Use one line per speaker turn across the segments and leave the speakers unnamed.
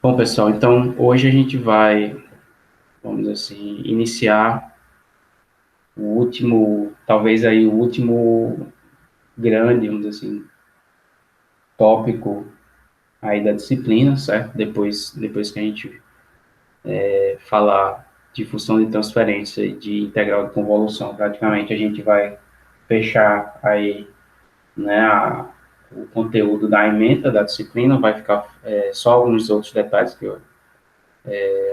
Bom, pessoal, então hoje a gente vai, vamos dizer assim, iniciar o último, talvez aí o último grande, vamos dizer assim, tópico aí da disciplina, certo? Depois que a gente falar de função de transferência e de integral de convolução, praticamente a gente vai fechar aí, né, o conteúdo da ementa da disciplina, vai ficar só alguns outros detalhes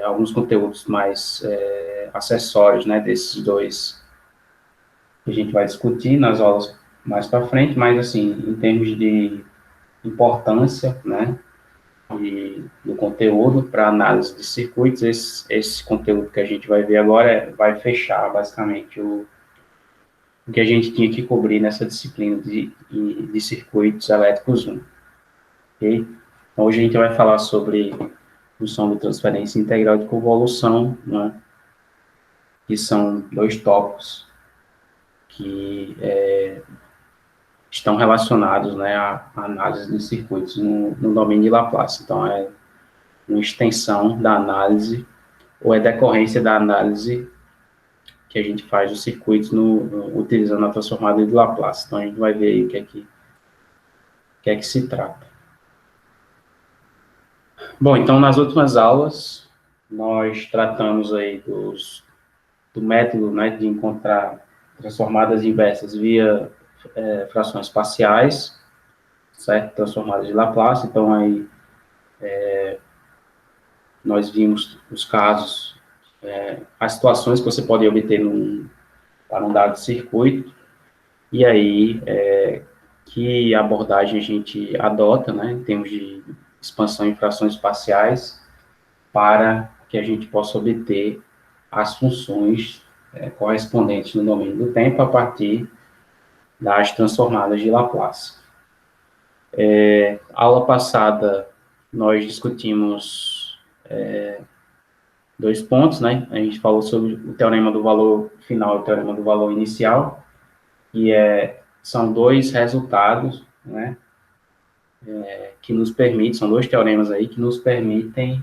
alguns conteúdos mais acessórios, né, desses dois que a gente vai discutir nas aulas mais para frente, mas assim, em termos de importância, né, do conteúdo para análise de circuitos, esse conteúdo que a gente vai ver agora vai fechar basicamente o que a gente tinha que cobrir nessa disciplina de circuitos elétricos 1. Okay? Então, hoje a gente vai falar sobre função de transferência integral de convolução, né, que são dois tópicos que estão relacionados, né, à análise de circuitos no domínio de Laplace. Então, é uma extensão da análise ou é decorrência da análise que a gente faz dos circuitos utilizando a transformada de Laplace. Então, a gente vai ver aí o que é que se trata. Bom, então, nas últimas aulas, nós tratamos aí do método, né, de encontrar transformadas inversas via frações parciais, certo? Transformadas de Laplace. Então, aí, nós vimos os casos, as situações que você pode obter para um dado circuito, e aí, que abordagem a gente adota, né, em termos de expansão em frações parciais, para que a gente possa obter as funções correspondentes no domínio do tempo a partir das transformadas de Laplace. Aula passada, nós discutimos dois pontos, né? A gente falou sobre o teorema do valor final e o teorema do valor inicial, que são dois resultados, né? Que nos permitem, são dois teoremas aí que nos permitem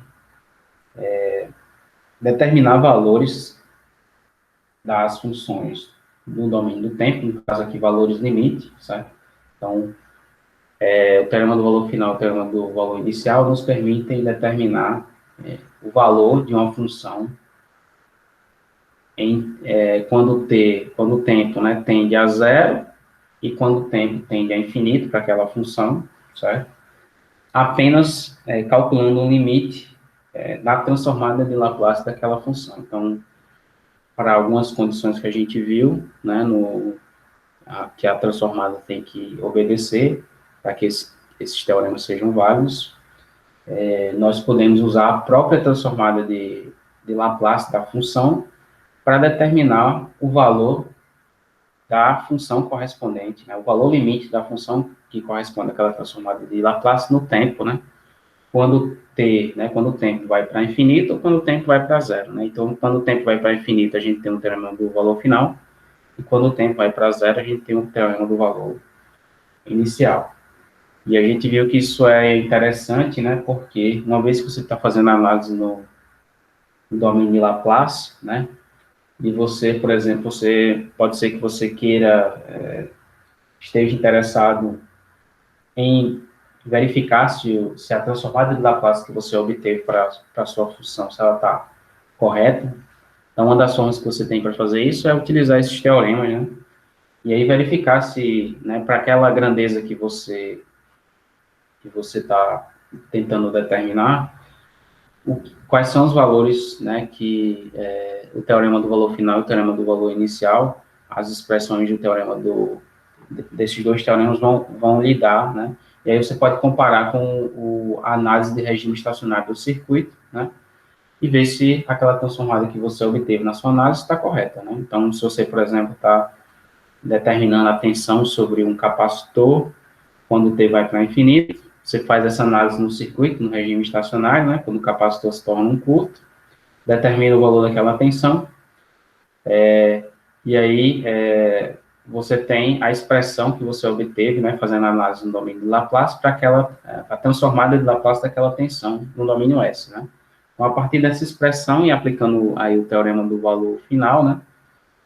determinar valores das funções no domínio do tempo, no caso aqui valores limite, certo? Então, o teorema do valor final e o teorema do valor inicial nos permitem determinar o valor de uma função quando o tempo, né, tende a zero e quando o tempo tende a infinito para aquela função, certo? Apenas calculando um limite na transformada de Laplace daquela função. Então, para algumas condições que a gente viu, né, que a transformada tem que obedecer para que esses teoremas sejam válidos, nós podemos usar a própria transformada de Laplace da função para determinar o valor da função correspondente, né, o valor limite da função que corresponde àquela transformada de Laplace no tempo, né, quando o tempo vai para infinito ou quando o tempo vai para zero, né? Então, quando o tempo vai para infinito, a gente tem um teorema do valor final, e quando o tempo vai para zero, a gente tem um teorema do valor inicial. E a gente viu que isso é interessante, né? Porque uma vez que você está fazendo análise no domínio de Laplace, né? E você, por exemplo, pode ser que você esteja interessado em verificar se a transformada de Laplace que você obteve para a sua função, se ela está correta. Então, uma das formas que você tem para fazer isso é utilizar esses teoremas, né? E aí verificar se, né, para aquela grandeza que você está tentando determinar, quais são os valores, né, que o teorema do valor final e o teorema do valor inicial, as expressões do teorema desses dois teoremas vão lhe dar, né? E aí você pode comparar com a análise de regime estacionário do circuito, né? E ver se aquela transformada que você obteve na sua análise está correta, né? Então, se você, por exemplo, está determinando a tensão sobre um capacitor, quando o T vai para infinito, você faz essa análise no circuito, no regime estacionário, né? Quando o capacitor se torna um curto, determina o valor daquela tensão, e aí você tem a expressão que você obteve, né, fazendo a análise no domínio de Laplace, para a transformada de Laplace daquela tensão no domínio S, né. Então, a partir dessa expressão e aplicando aí o teorema do valor final, né,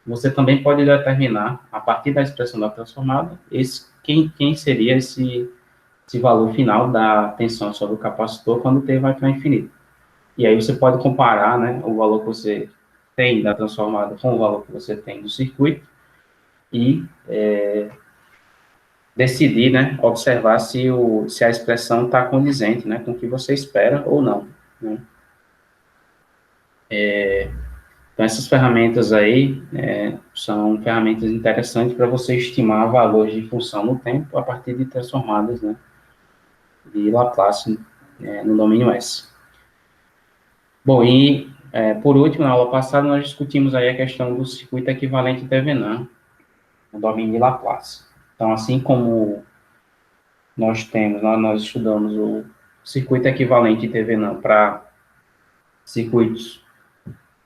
você também pode determinar, a partir da expressão da transformada, quem seria esse valor final da tensão sobre o capacitor quando o T vai para infinito. E aí você pode comparar, né, o valor que você tem da transformada com o valor que você tem do circuito e decidir, né, observar se a expressão está condizente, né, com o que você espera ou não, né. Então, essas ferramentas aí são ferramentas interessantes para você estimar valores de função no tempo a partir de transformadas, né, de Laplace no domínio S. Bom, e por último, na aula passada, nós discutimos aí a questão do circuito equivalente de Thevenin no domínio de Laplace. Então, assim como nós estudamos o circuito equivalente de Thevenin para circuitos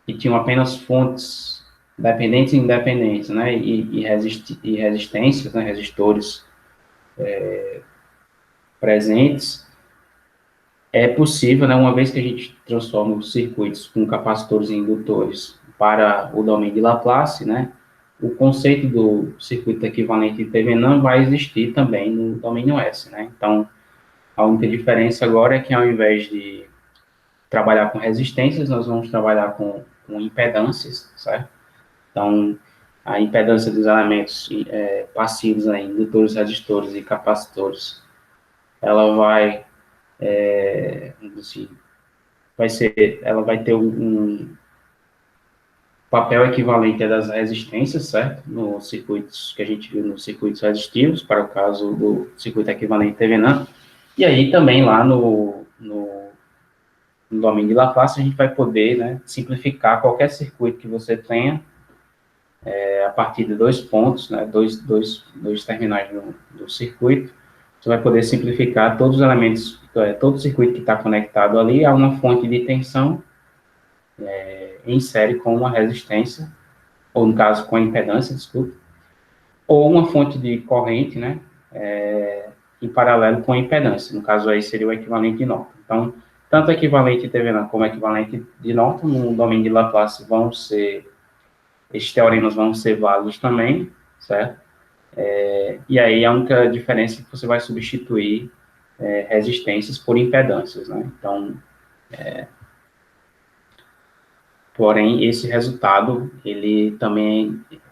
que tinham apenas fontes dependentes e independentes, né, e resistências, né, resistores presentes, é possível, né, uma vez que a gente transforma os circuitos com capacitores e indutores para o domínio de Laplace, né, o conceito do circuito equivalente de Thevenin vai existir também no domínio S, né. Então, a única diferença agora é que ao invés de trabalhar com resistências, nós vamos trabalhar com impedâncias, certo? Então, a impedância dos elementos passivos, aí, indutores, resistores e capacitores, ela vai, assim, ela vai ter um papel equivalente a das resistências, certo? Nos circuitos que a gente viu nos circuitos resistivos, para o caso do circuito equivalente Thevenin. E aí também lá no domínio de Laplace a gente vai poder, né, simplificar qualquer circuito que você tenha a partir de dois pontos, né, dois terminais do circuito. Você vai poder simplificar todos os elementos, todo o circuito que está conectado ali a uma fonte de tensão em série com uma resistência, ou no caso com a impedância, desculpa, ou uma fonte de corrente, né, em paralelo com a impedância. No caso aí seria o equivalente de Norton. Então, tanto o equivalente de Thevenin como o equivalente de Norton no domínio de Laplace esses teoremas vão ser válidos também, certo? E aí a única diferença é que você vai substituir resistências por impedâncias, né? Então, porém, esse resultado, ele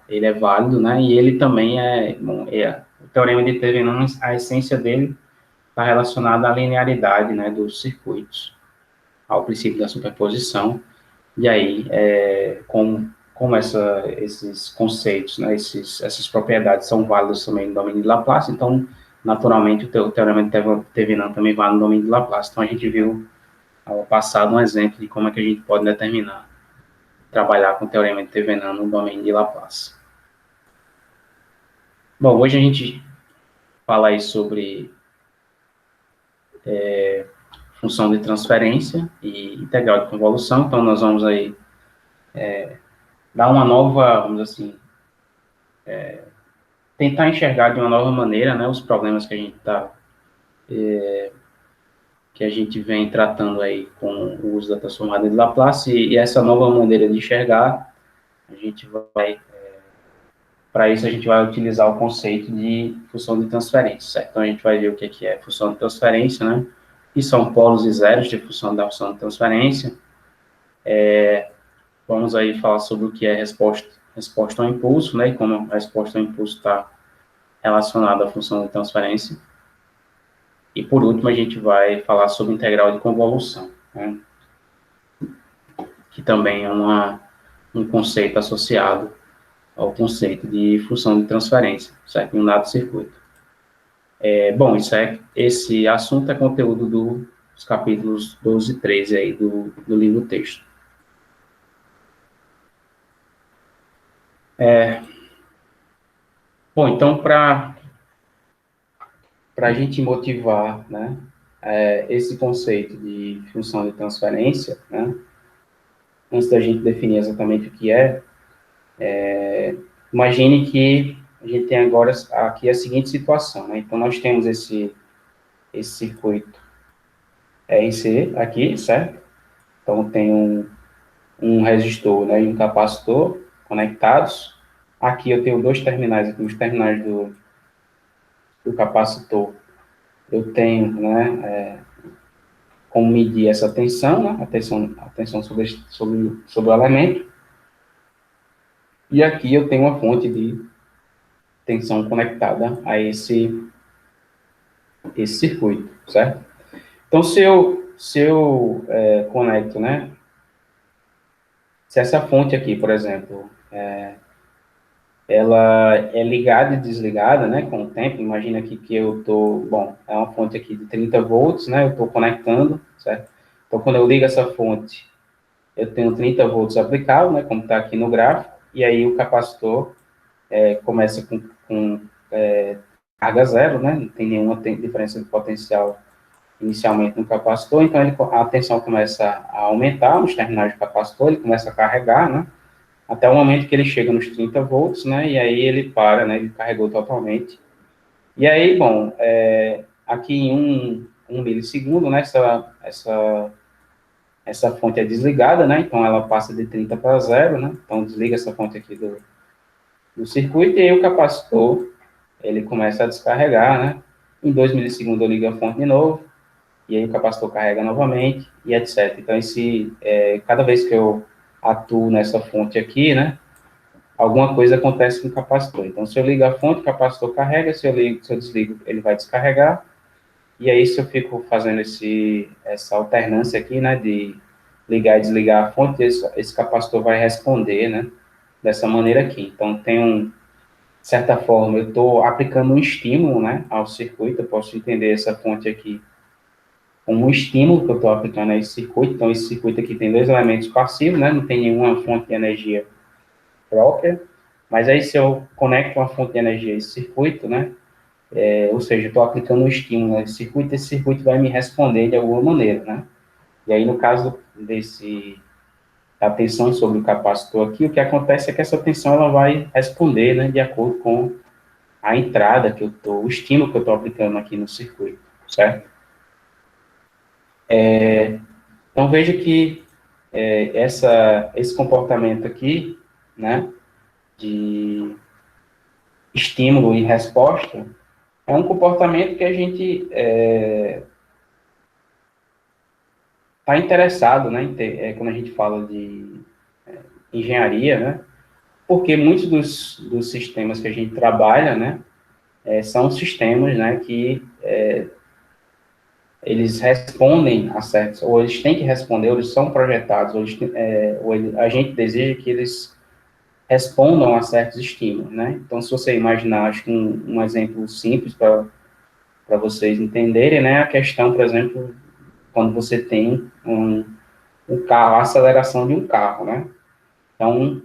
é válido, né? E ele também o teorema de Thevenin, a essência dele está relacionada à linearidade, né, dos circuitos, ao princípio da superposição. E aí, como esses conceitos, né, essas propriedades são válidas também no domínio de Laplace, então, naturalmente, o teorema de Thevenin também vale no domínio de Laplace. Então, a gente viu, ao passado, um exemplo de como é que a gente pode determinar, trabalhar com o teorema de Thevenin no domínio de Laplace. Bom, hoje a gente fala aí sobre função de transferência e integral de convolução, então nós vamos aí dar uma nova, vamos dizer assim, tentar enxergar de uma nova maneira, né, os problemas que a gente vem tratando aí com o uso da transformada de Laplace, e essa nova maneira de enxergar, para isso a gente vai utilizar o conceito de função de transferência, certo? Então a gente vai ver o que é função de transferência, né, que são polos e zeros de função da função de transferência. Vamos aí falar sobre o que é resposta ao impulso, né, e como a resposta ao impulso está relacionada à função de transferência. E, por último, a gente vai falar sobre integral de convolução, né, que também é um conceito associado ao conceito de função de transferência, certo? Em um dado circuito. Bom, esse assunto é conteúdo dos capítulos 12 e 13 aí do livro texto. Bom, então, para a gente motivar, né, esse conceito de função de transferência, né, antes da gente definir exatamente o que imagine que a gente tem agora aqui a seguinte situação, né? Então, nós temos esse circuito RC aqui, certo? Então, tem um resistor, né, e um capacitor conectados. Aqui eu tenho dois terminais, aqui, os terminais do capacitor. Eu tenho, né, como medir essa tensão, né, a tensão sobre o elemento. E aqui eu tenho uma fonte de tensão conectada a esse circuito, certo? Então, se eu conecto, né, se essa fonte aqui, por exemplo, ela é ligada e desligada, né, com o tempo, imagina aqui que eu estou, bom, é uma fonte aqui de 30 volts, né, eu estou conectando, certo? Então, quando eu ligo essa fonte, eu tenho 30 volts aplicado, né, como está aqui no gráfico, e aí o capacitor começa com carga zero, né, não tem nenhuma diferença de potencial inicialmente no capacitor, então a tensão começa a aumentar nos terminais do capacitor, ele começa a carregar, né, até o momento que ele chega nos 30 volts, né, e aí ele para, né, ele carregou totalmente. E aí, bom, aqui em um milissegundo, né, essa fonte é desligada, né, então ela passa de 30 para zero, né, então desliga essa fonte aqui do circuito, e aí o capacitor, ele começa a descarregar, né, em 2 milissegundos eu ligo a fonte de novo, e aí o capacitor carrega novamente, e etc. Então, cada vez que eu atuo nessa fonte aqui, né, alguma coisa acontece com o capacitor. Então, se eu ligo a fonte, o capacitor carrega, se eu desligo, ele vai descarregar, e aí se eu fico fazendo essa alternância aqui, né, de ligar e desligar a fonte, esse capacitor vai responder, né, dessa maneira aqui. Então, de certa forma, eu estou aplicando um estímulo, né, ao circuito, eu posso entender essa fonte aqui como um estímulo que eu estou aplicando a esse circuito. Então, esse circuito aqui tem dois elementos passivos, né, não tem nenhuma fonte de energia própria, mas aí se eu conecto uma fonte de energia a esse circuito, né, ou seja, estou aplicando um estímulo nesse circuito, esse circuito vai me responder de alguma maneira, né, e aí no caso da tensão sobre o capacitor aqui, o que acontece é que essa tensão ela vai responder, né, de acordo com a entrada o estímulo que eu estou aplicando aqui no circuito, certo? Então veja que esse comportamento aqui, né, de estímulo e resposta, é um comportamento que a gente está interessado, né, quando a gente fala de engenharia, né, porque muitos dos sistemas que a gente trabalha, né, são sistemas, né, que eles respondem a certos, ou eles têm que responder, ou eles são projetados, a gente deseja que eles respondam a certos estímulos, né? Então, se você imaginar, acho que um exemplo simples para vocês entenderem, né, a questão, por exemplo, quando você tem um carro, a aceleração de um carro, né? Então,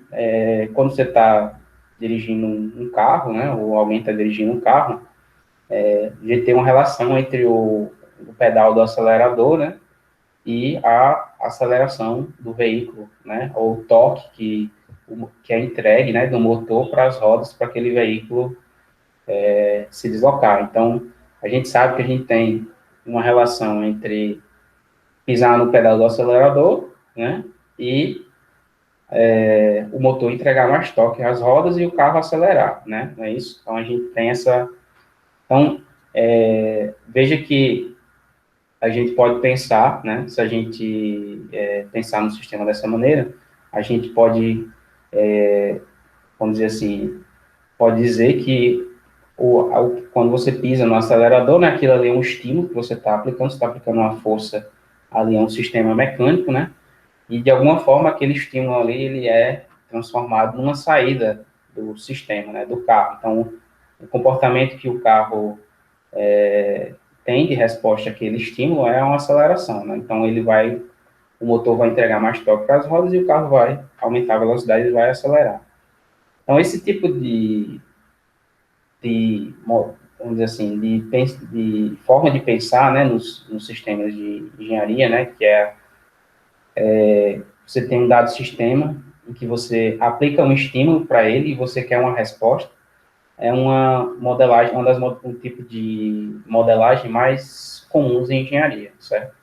quando você está dirigindo um carro, né, ou alguém está dirigindo um carro, a gente tem uma relação entre o pedal do acelerador, né, e a aceleração do veículo, né, ou o torque que é entregue, né, do motor para as rodas para aquele veículo se deslocar. Então, a gente sabe que a gente tem uma relação entre pisar no pedal do acelerador, né, e o motor entregar mais torque às rodas e o carro acelerar, né, não é isso? Então, a gente tem essa... Então, veja que a gente pode pensar, né, se a gente pensar no sistema dessa maneira, a gente pode, vamos dizer assim, pode dizer que quando você pisa no acelerador, né, aquilo ali é um estímulo que você está aplicando uma força ali a um sistema mecânico, né, e de alguma forma aquele estímulo ali, ele é transformado numa saída do sistema, né, do carro. Então, o comportamento que o carro tem de resposta àquele estímulo é uma aceleração, né, então o motor vai entregar mais torque para as rodas e o carro vai aumentar a velocidade e vai acelerar. Então, esse tipo vamos dizer assim, de forma de pensar, né, nos sistemas de engenharia, né, que você tem um dado sistema em que você aplica um estímulo para ele e você quer uma resposta. é uma modelagem, um tipo de modelagem mais comuns em engenharia, certo?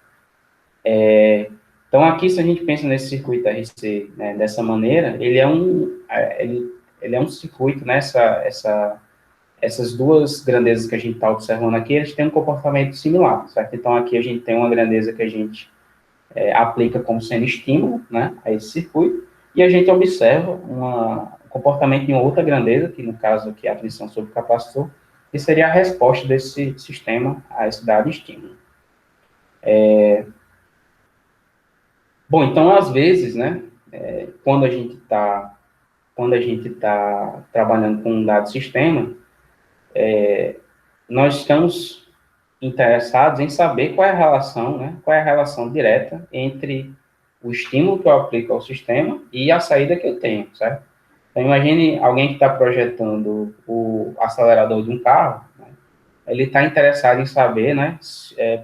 Então, aqui, se a gente pensa nesse circuito RC, né, dessa maneira, ele é um circuito, né, essas duas grandezas que a gente está observando aqui, eles têm um comportamento similar, certo? Então, aqui a gente tem uma grandeza que a gente aplica como sendo estímulo, né, a esse circuito, e a gente observa um comportamento em outra grandeza, que no caso aqui é a tensão sobre o capacitor, que seria a resposta desse sistema a esse dado estímulo. Bom, então, às vezes, né, quando a gente está trabalhando com um dado sistema, nós estamos interessados em saber qual é a relação, né, qual é a relação direta entre o estímulo que eu aplico ao sistema e a saída que eu tenho, certo? Então, imagine alguém que está projetando o acelerador de um carro, né, ele está interessado em saber, né,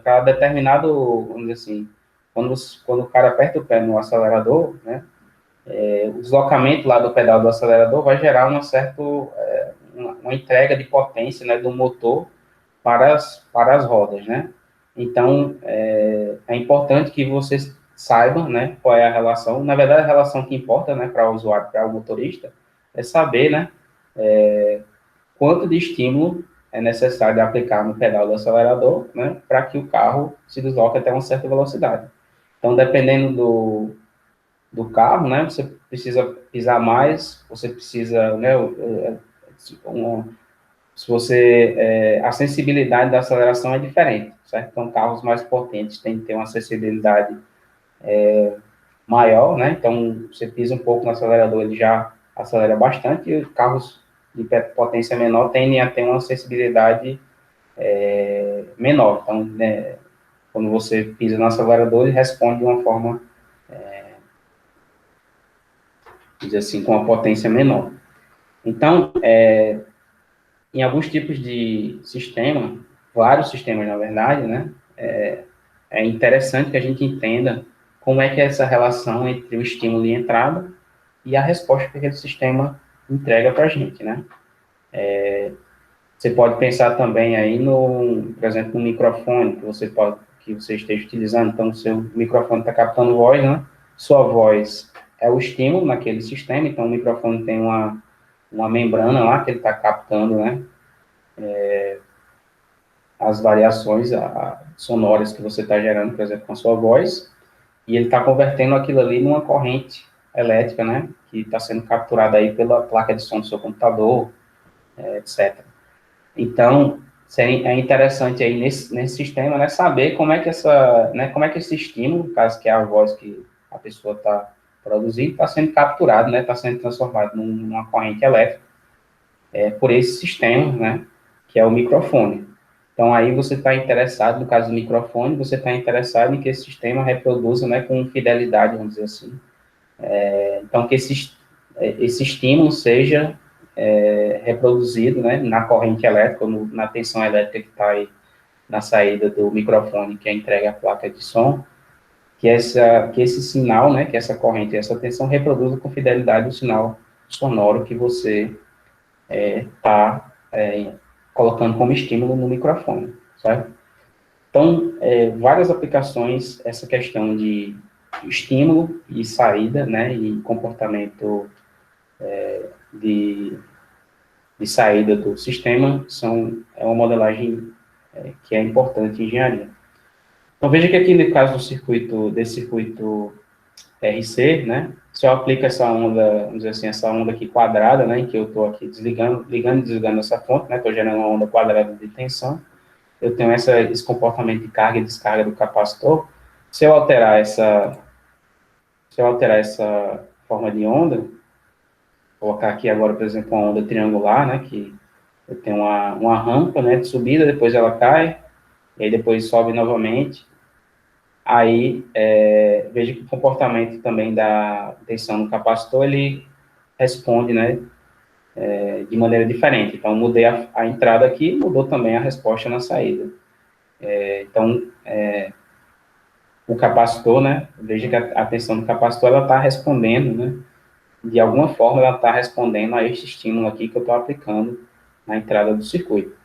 para determinado, vamos dizer assim, quando o cara aperta o pé no acelerador, né, o deslocamento lá do pedal do acelerador vai gerar uma entrega de potência, né, do motor para as rodas, né? Então, é importante que vocês saibam, né, qual é a relação. Na verdade, a relação que importa, né, para o usuário, para o motorista, é saber, né, quanto de estímulo é necessário aplicar no pedal do acelerador, né, para que o carro se desloque até uma certa velocidade. Então, dependendo do carro, né, você precisa pisar mais, você precisa, né, se você, a sensibilidade da aceleração é diferente, certo? Então, carros mais potentes têm que ter uma sensibilidade maior, né? Então, você pisa um pouco no acelerador, ele já acelera bastante, e os carros de potência menor tendem a ter uma sensibilidade menor. Então, né, quando você pisa no acelerador, ele responde de uma forma, dizer assim, com uma potência menor. Então, em alguns tipos de sistema, vários sistemas, na verdade, né? É interessante que a gente entenda como é que é essa relação entre o estímulo e a entrada e a resposta que aquele sistema entrega para a gente, né? Você pode pensar também aí por exemplo, no microfone que você esteja utilizando. Então, o seu microfone está captando voz, né? Sua voz é o estímulo naquele sistema. Então, o microfone tem uma membrana lá que ele está captando, né? As variações sonoras que você está gerando, por exemplo, com a sua voz, e ele está convertendo aquilo ali numa corrente elétrica, né? Que está sendo capturada aí pela placa de som do seu computador, etc. Então, é interessante aí nesse sistema, né, saber como é que como é que esse estímulo, no caso que é a voz que a pessoa está produzindo, está sendo capturado, né, está sendo transformado numa corrente elétrica por esse sistema, né, que é o microfone. Então, aí você está interessado, no caso do microfone, você está interessado em que esse sistema reproduza, né, com fidelidade, vamos dizer assim. Então, que esse estímulo seja reproduzido, né, na corrente elétrica, na tensão elétrica que está aí na saída do microfone, que entrega a placa de som, que esse sinal, né, que essa corrente, essa tensão reproduza com fidelidade o sinal sonoro que você está colocando como estímulo no microfone, certo? Então, várias aplicações, essa questão de estímulo e saída, né, e comportamento de saída do sistema é uma modelagem que é importante em engenharia. Então, veja que aqui no caso desse circuito RC, né, se eu aplico essa onda, vamos dizer assim, essa onda aqui quadrada, né, em que eu estou aqui ligando e desligando essa fonte, né, estou gerando uma onda quadrada de tensão, eu tenho esse comportamento de carga e descarga do capacitor. Se eu alterar essa forma de onda, colocar aqui agora, por exemplo, uma onda triangular, né, que eu tenho uma rampa, né, de subida, depois ela cai, e aí depois sobe novamente. Aí, veja que o comportamento também da tensão no capacitor, ele responde, né, de maneira diferente. Então, mudei a entrada aqui, mudou também a resposta na saída. Então, o capacitor, né, veja que a tensão do capacitor, ela está respondendo, né, de alguma forma ela está respondendo a este estímulo aqui que eu estou aplicando na entrada do circuito.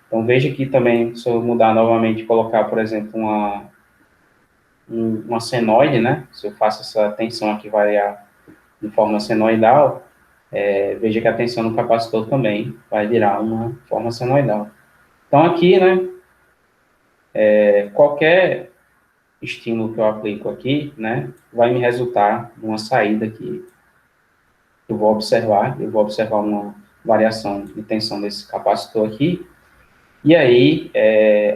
Então, veja que também, se eu mudar novamente, colocar, por exemplo, uma senoide, né? Se eu faço essa tensão aqui variar de forma senoidal, veja que a tensão no capacitor também vai virar uma forma senoidal. Então, aqui, né, qualquer estímulo que eu aplico aqui, né, vai me resultar numa saída aqui. Eu vou observar uma variação de tensão desse capacitor aqui. E aí,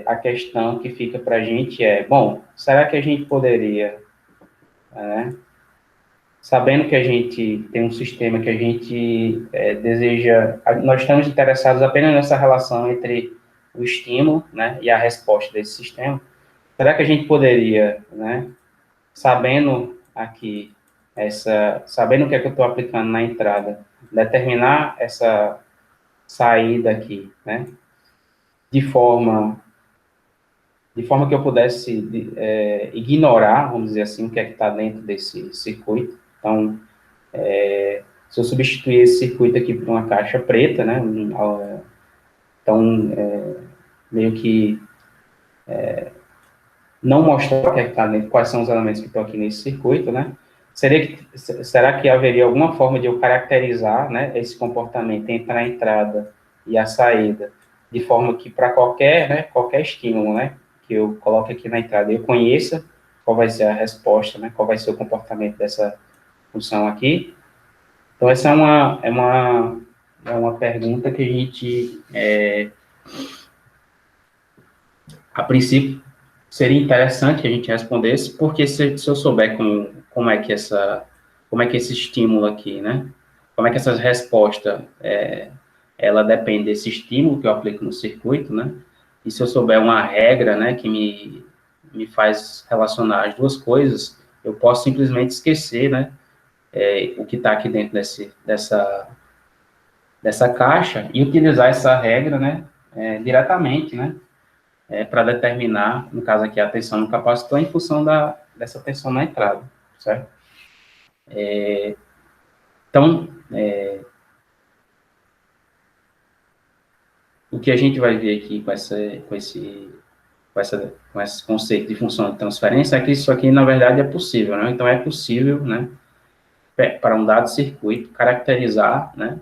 a questão que fica para a gente é, bom, será que a gente poderia, né, sabendo que a gente tem um sistema que a gente deseja, nós estamos interessados apenas nessa relação entre o estímulo, né, e a resposta desse sistema, será que a gente poderia, né, sabendo aqui, sabendo o que é que eu estou aplicando na entrada, determinar essa saída aqui, né, de forma que eu pudesse ignorar, vamos dizer assim, o que é que está dentro desse circuito. Então, se eu substituir esse circuito aqui por uma caixa preta, né, então, meio que não mostrar o que é que está dentro, quais são os elementos que estão aqui nesse circuito, né, será que haveria alguma forma de eu caracterizar, né, esse comportamento entre a entrada e a saída, de forma que para qualquer, né, qualquer estímulo, né, que eu coloque aqui na entrada, eu conheça qual vai ser a resposta, né, qual vai ser o comportamento dessa função aqui. Então, essa é uma pergunta que a gente, a princípio, seria interessante que a gente respondesse, porque se eu souber como é que esse estímulo aqui, né? Como é que essa resposta, ela depende desse estímulo que eu aplico no circuito, né? E se eu souber uma regra, né, que me faz relacionar as duas coisas, eu posso simplesmente esquecer, né, o que está aqui dentro dessa caixa e utilizar essa regra, né, diretamente, né, para determinar, no caso aqui, a tensão no capacitor em função dessa tensão na entrada, certo? Então, o que a gente vai ver aqui com esse conceito de função de transferência é que isso aqui, na verdade, é possível, né? Então, é possível, né, para um dado circuito, caracterizar, né,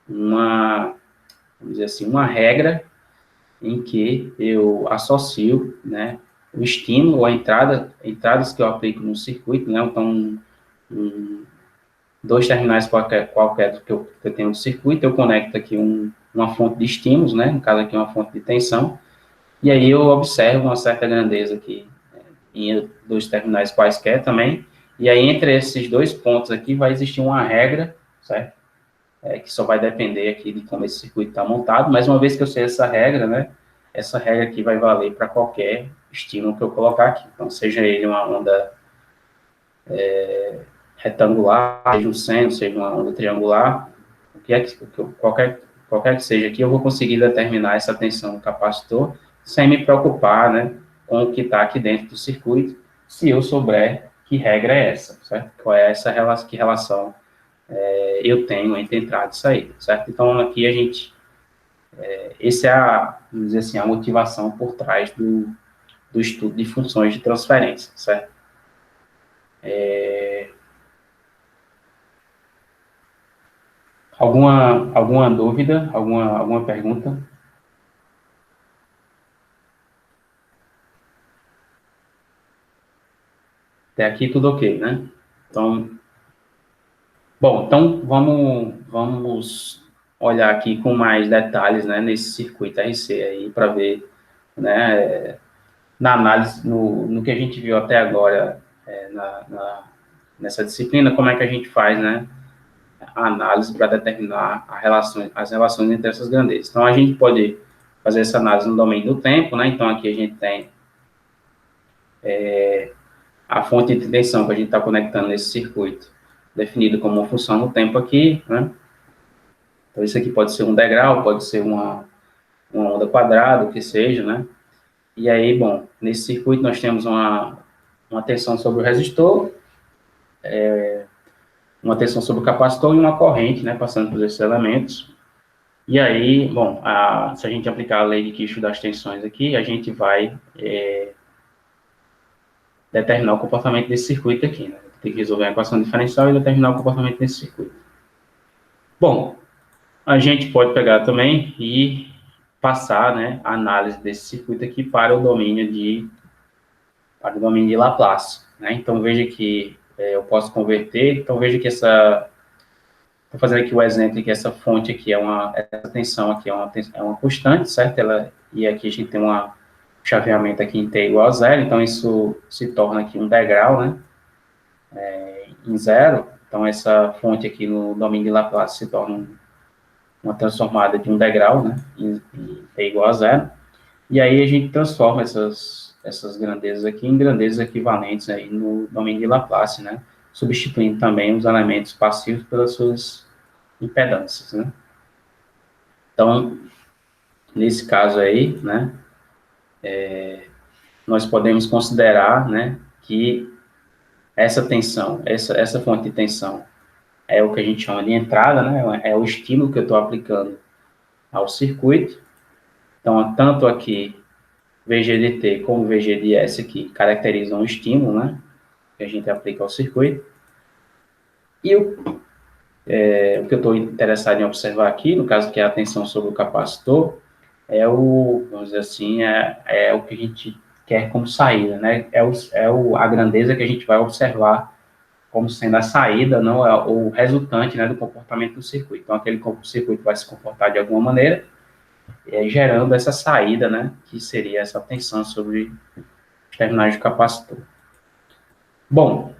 vamos dizer assim, uma regra em que eu associo, né, o estímulo, entradas que eu aplico no circuito, né, então, dois terminais qualquer que eu tenho no circuito, eu conecto aqui uma fonte de estímulos, né, no caso aqui uma fonte de tensão, e aí eu observo uma certa grandeza aqui em dois terminais quaisquer também, e aí entre esses dois pontos aqui vai existir uma regra, certo? Que só vai depender aqui de como esse circuito está montado, mas uma vez que eu sei essa regra, né, essa regra aqui vai valer para qualquer estímulo que eu colocar aqui. Então, seja ele uma onda retangular, seja um seno, seja uma onda triangular, qualquer que seja aqui, eu vou conseguir determinar essa tensão do capacitor sem me preocupar, né, com o que está aqui dentro do circuito, se eu souber que regra é essa, certo? Qual é essa relação, que relação eu tenho entre entrada e saída, certo? Então, aqui a gente, essa é vamos dizer assim, a motivação por trás do estudo de funções de transferência, certo? Alguma dúvida, alguma pergunta? Até aqui tudo ok, né? Então, bom, então vamos olhar aqui com mais detalhes, né, nesse circuito RC aí, para ver, né, na análise, no que a gente viu até agora, nessa disciplina, como é que a gente faz, né, a análise para determinar as relações entre essas grandezas. Então, a gente pode fazer essa análise no domínio do tempo, né? Então, aqui a gente tem a fonte de tensão que a gente está conectando nesse circuito, definido como uma função no tempo aqui, né? Então, isso aqui pode ser um degrau, pode ser uma onda quadrada, o que seja, né? E aí, bom, nesse circuito nós temos uma tensão sobre o resistor, uma tensão sobre o capacitor e uma corrente, né, passando por esses elementos. E aí, bom, se a gente aplicar a lei de Kirchhoff das tensões aqui, a gente vai determinar o comportamento desse circuito aqui, né? Tem que resolver a equação diferencial e determinar o comportamento desse circuito. Bom, a gente pode pegar também e passar, né, a análise desse circuito aqui para o domínio de Laplace, né? Então, veja que eu posso converter, então veja que estou fazendo aqui o exemplo que essa fonte aqui essa tensão aqui é uma constante, certo? E aqui a gente tem um chaveamento aqui em t igual a zero, então isso se torna aqui um degrau, né? Em zero, então essa fonte aqui no domínio de Laplace se torna uma transformada de um degrau, né? Em t igual a zero. E aí a gente transforma essas grandezas aqui em grandezas equivalentes aí no domínio de Laplace, né? Substituindo também os elementos passivos pelas suas impedâncias, né? Então, nesse caso aí, né, nós podemos considerar, né, que essa tensão, essa fonte de tensão é o que a gente chama de entrada, né, é o estímulo que eu estou aplicando ao circuito. Então, tanto aqui VG de T como VG de S aqui caracterizam o estímulo, né, que a gente aplica ao circuito. E o que eu estou interessado em observar aqui, no caso que é a tensão sobre o capacitor, vamos dizer assim, é o que a gente quer como saída, né? A grandeza que a gente vai observar como sendo a saída, não é o resultante, né, do comportamento do circuito. Então, aquele circuito vai se comportar de alguma maneira, gerando essa saída, né, que seria essa tensão sobre os terminais do capacitor. Bom,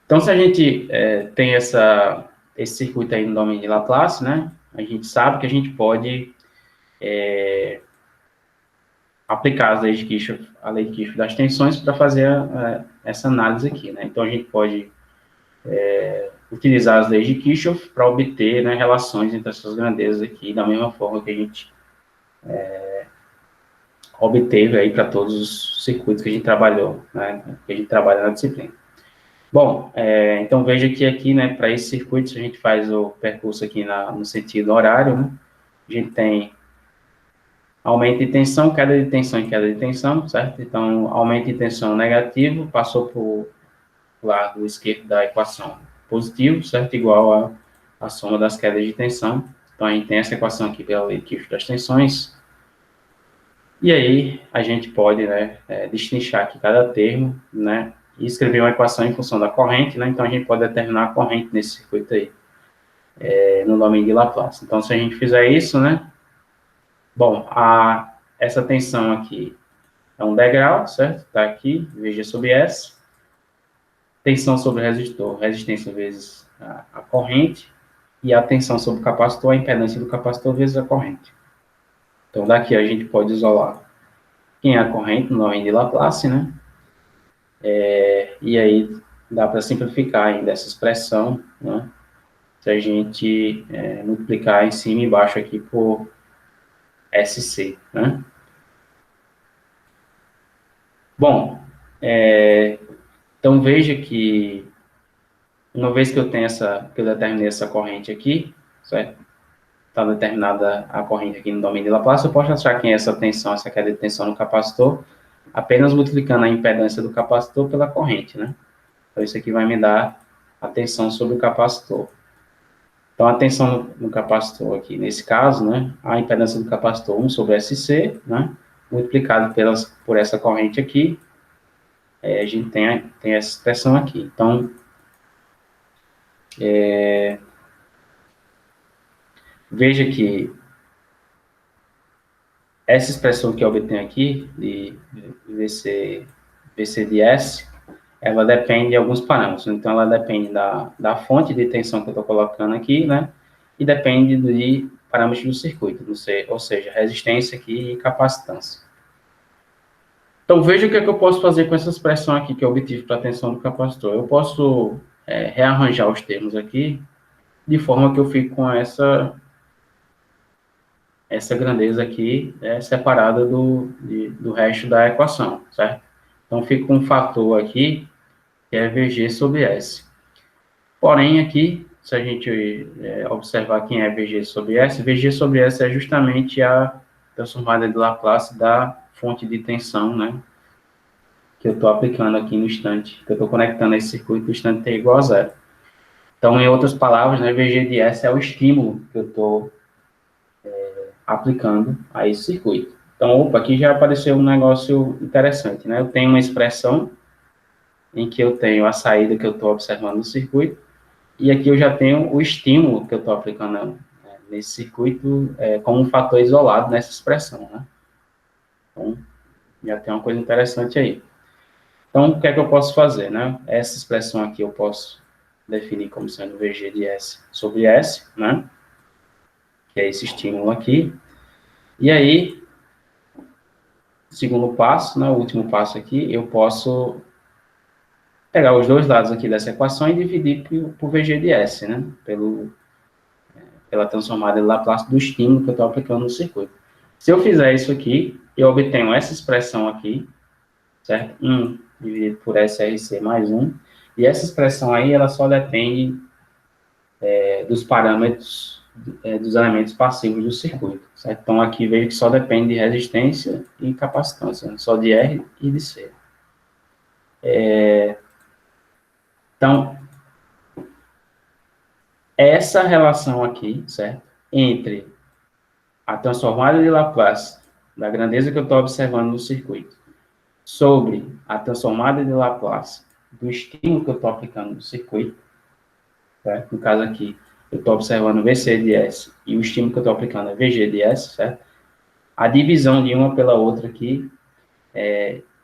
então se a gente tem esse circuito aí no domínio de Laplace, né, a gente sabe que a gente pode aplicar a lei de Kirchhoff das tensões para fazer essa análise aqui, né? Então, a gente pode utilizar as leis de Kirchhoff para obter, né, relações entre essas grandezas aqui, da mesma forma que a gente obteve aí para todos os circuitos que a gente trabalhou, né, que a gente trabalha na disciplina. Bom, então veja que aqui, né, para esses circuitos, a gente faz o percurso aqui no sentido horário, né? A gente tem aumento de tensão, queda de tensão e queda de tensão, certo? Então, aumento de tensão negativo passou para o lado esquerdo da equação positivo, certo? Igual a soma das quedas de tensão. Então, a gente tem essa equação aqui pela lei de Kirchhoff das tensões. E aí, a gente pode, né, destrinchar aqui cada termo, né, e escrever uma equação em função da corrente, né? Então, a gente pode determinar a corrente nesse circuito aí, no domínio de Laplace. Então, se a gente fizer isso, né, bom, essa tensão aqui é um degrau, certo? Está aqui, VG sobre S. Tensão sobre o resistor, resistência vezes a corrente. E a tensão sobre o capacitor, a impedância do capacitor vezes a corrente. Então, daqui a gente pode isolar quem é a corrente no domínio de Laplace, né? E aí dá para simplificar ainda essa expressão, né? Se a gente multiplicar em cima e embaixo aqui por SC, né? Bom, então veja que uma vez que eu determinei essa corrente aqui, certo? Está determinada a corrente aqui no domínio de Laplace, eu posso achar quem é essa tensão, essa queda de tensão no capacitor, apenas multiplicando a impedância do capacitor pela corrente, né? Então, isso aqui vai me dar a tensão sobre o capacitor. Então, a tensão no capacitor aqui, nesse caso, né, a impedância do capacitor 1 sobre SC, né, multiplicado por essa corrente aqui, a gente tem essa expressão aqui. Então, veja que essa expressão que eu obtenho aqui, de VC de S, ela depende de alguns parâmetros. Então, ela depende da fonte de tensão que eu estou colocando aqui, né? E depende de parâmetros do circuito, ou seja, resistência aqui e capacitância. Então, veja o que é que eu posso fazer com essa expressão aqui que eu obtive para a tensão do capacitor. Eu posso rearranjar os termos aqui de forma que eu fique com essa grandeza aqui separada do resto da equação, certo? Então, fica um fator aqui, que é VG sobre S. Porém, aqui, se a gente observar quem é VG sobre S, VG sobre S é justamente a transformada de Laplace da fonte de tensão, né? Que eu estou aplicando aqui no instante, que eu estou conectando esse circuito no instante T igual a zero. Então, em outras palavras, né, VG de S é o estímulo que eu estou aplicando a esse circuito. Então, opa, aqui já apareceu um negócio interessante, né? Eu tenho uma expressão em que eu tenho a saída que eu estou observando no circuito, e aqui eu já tenho o estímulo que eu estou aplicando, né, nesse circuito como um fator isolado nessa expressão, né? Então, já tem uma coisa interessante aí. Então, o que é que eu posso fazer, né? Essa expressão aqui eu posso definir como sendo VG de S sobre S, né? Que é esse estímulo aqui. E aí, segundo passo, né, o último passo aqui, eu posso pegar os dois lados aqui dessa equação e dividir por VG de S, né? Pela transformada de Laplace do estímulo que eu estou aplicando no circuito. Se eu fizer isso aqui, eu obtenho essa expressão aqui, certo? 1 dividido por SRC mais 1. E essa expressão aí, ela só depende dos parâmetros dos elementos passivos do circuito, certo? Então, aqui vejo que só depende de resistência e capacitância, né? Só de R e de C. Então, essa relação aqui, certo? Entre a transformada de Laplace, da grandeza que eu estou observando no circuito, sobre a transformada de Laplace do estímulo que eu estou aplicando no circuito, certo? No caso aqui, eu estou observando VC de S e o estímulo que eu estou aplicando é VG de S, certo? A divisão de uma pela outra aqui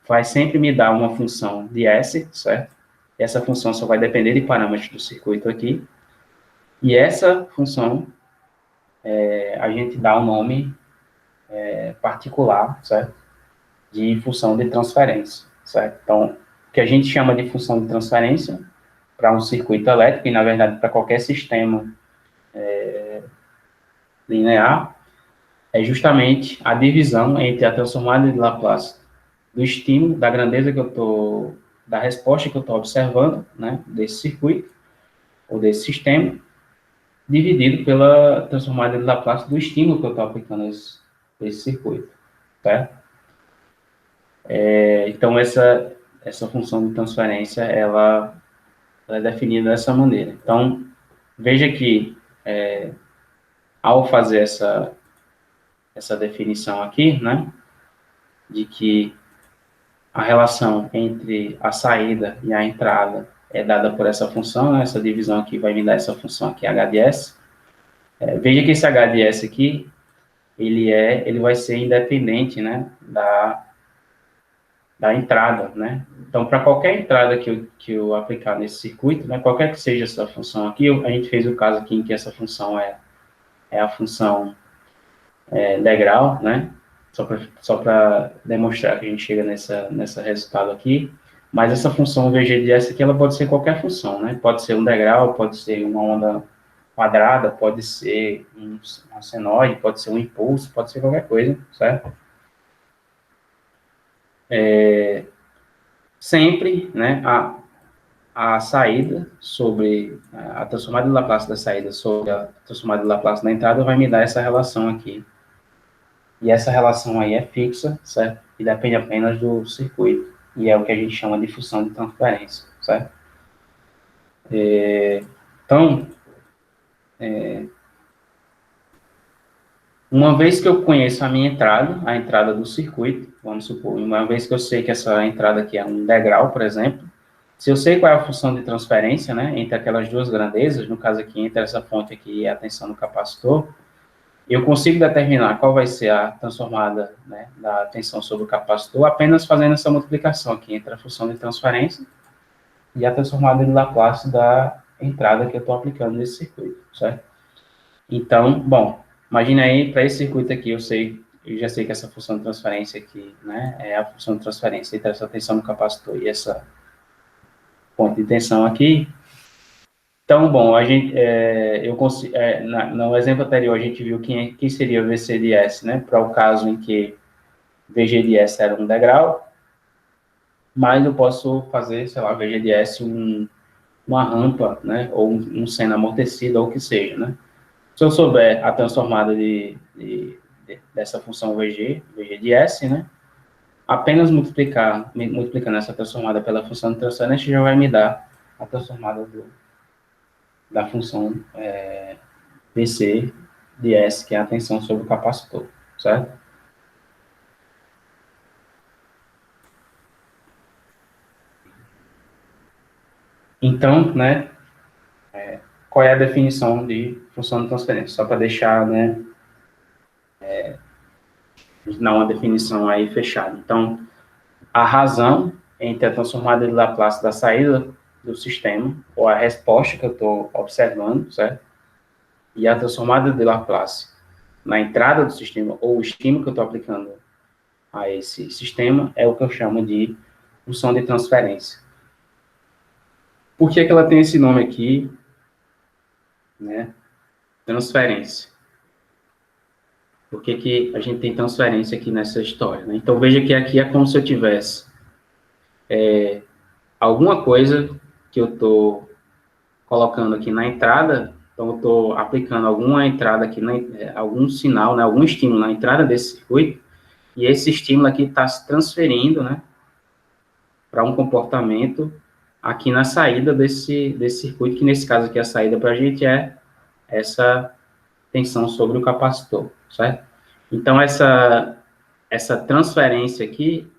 vai sempre me dar uma função de S, certo? Essa função só vai depender de parâmetros do circuito aqui. E essa função, a gente dá um nome particular, certo? De função de transferência, certo? Então, o que a gente chama de função de transferência para um circuito elétrico, e na verdade para qualquer sistema linear, é justamente a divisão entre a transformada de Laplace do estímulo, da grandeza que eu estou, da resposta que eu estou observando, né, desse circuito, ou desse sistema, dividido pela transformada de Laplace do estímulo que eu estou aplicando esse circuito, certo? Então, essa função de transferência, ela é definida dessa maneira. Então, veja que, ao fazer essa definição aqui, né, de que a relação entre a saída e a entrada é dada por essa função, né, essa divisão aqui vai me dar essa função aqui, h de s. Veja que esse h de s aqui, ele vai ser independente, né, da entrada, né? Então, para qualquer entrada que eu aplicar nesse circuito, né, qualquer que seja essa função aqui, a gente fez o caso aqui em que essa função é a função degrau, né? Só para demonstrar que a gente chega nessa resultado aqui. Mas essa função VG de S aqui, ela pode ser qualquer função, né? Pode ser um degrau, pode ser uma onda quadrada, pode ser um senoide, pode ser um impulso, pode ser qualquer coisa, certo? Sempre, né, a saída sobre a transformada de Laplace da saída sobre a transformada de Laplace da entrada vai me dar essa relação aqui. E essa relação aí é fixa, certo? E depende apenas do circuito. E é o que a gente chama de função de transferência, certo? Então, uma vez que eu conheço a minha entrada, a entrada do circuito, vamos supor, uma vez que eu sei que essa entrada aqui é um degrau, por exemplo, se eu sei qual é a função de transferência, né, entre aquelas duas grandezas, no caso aqui, entre essa fonte aqui e a tensão do capacitor, eu consigo determinar qual vai ser a transformada, né, da tensão sobre o capacitor apenas fazendo essa multiplicação aqui entre a função de transferência e a transformada de Laplace da entrada que eu estou aplicando nesse circuito, certo? Então, bom, imagina aí, para esse circuito aqui, eu já sei que essa função de transferência aqui, né, é a função de transferência entre essa tensão no capacitor e essa ponto de tensão aqui. Então, bom, a gente, no exemplo anterior, a gente viu quem seria o VC de S, né, para o caso em que VG de S era um degrau, mas eu posso fazer, sei lá, VG de S um uma rampa, né, ou um seno amortecido, ou o que seja, né. Se eu souber a transformada dessa função VG de S, né, apenas multiplicando essa transformada pela função de transferência já vai me dar a transformada da função VC de S, que é a tensão sobre o capacitor, certo? Então, né, qual é a definição de função de transferência? Só para deixar, né, dar uma definição aí fechada. Então, a razão entre a transformada de Laplace da saída do sistema, ou a resposta que eu estou observando, certo? E a transformada de Laplace na entrada do sistema, ou o estímulo que eu estou aplicando a esse sistema, é o que eu chamo de função de transferência. Por que ela tem esse nome aqui, né? Transferência. Por que a gente tem transferência aqui nessa história, né? Então, veja que aqui é como se eu tivesse alguma coisa que eu estou colocando aqui na entrada, então eu estou aplicando alguma entrada aqui, algum sinal, né, algum estímulo na entrada desse circuito, e esse estímulo aqui está se transferindo, né, para um comportamento aqui na saída desse circuito, que nesse caso aqui a saída para a gente é essa tensão sobre o capacitor, certo? Então, essa transferência aqui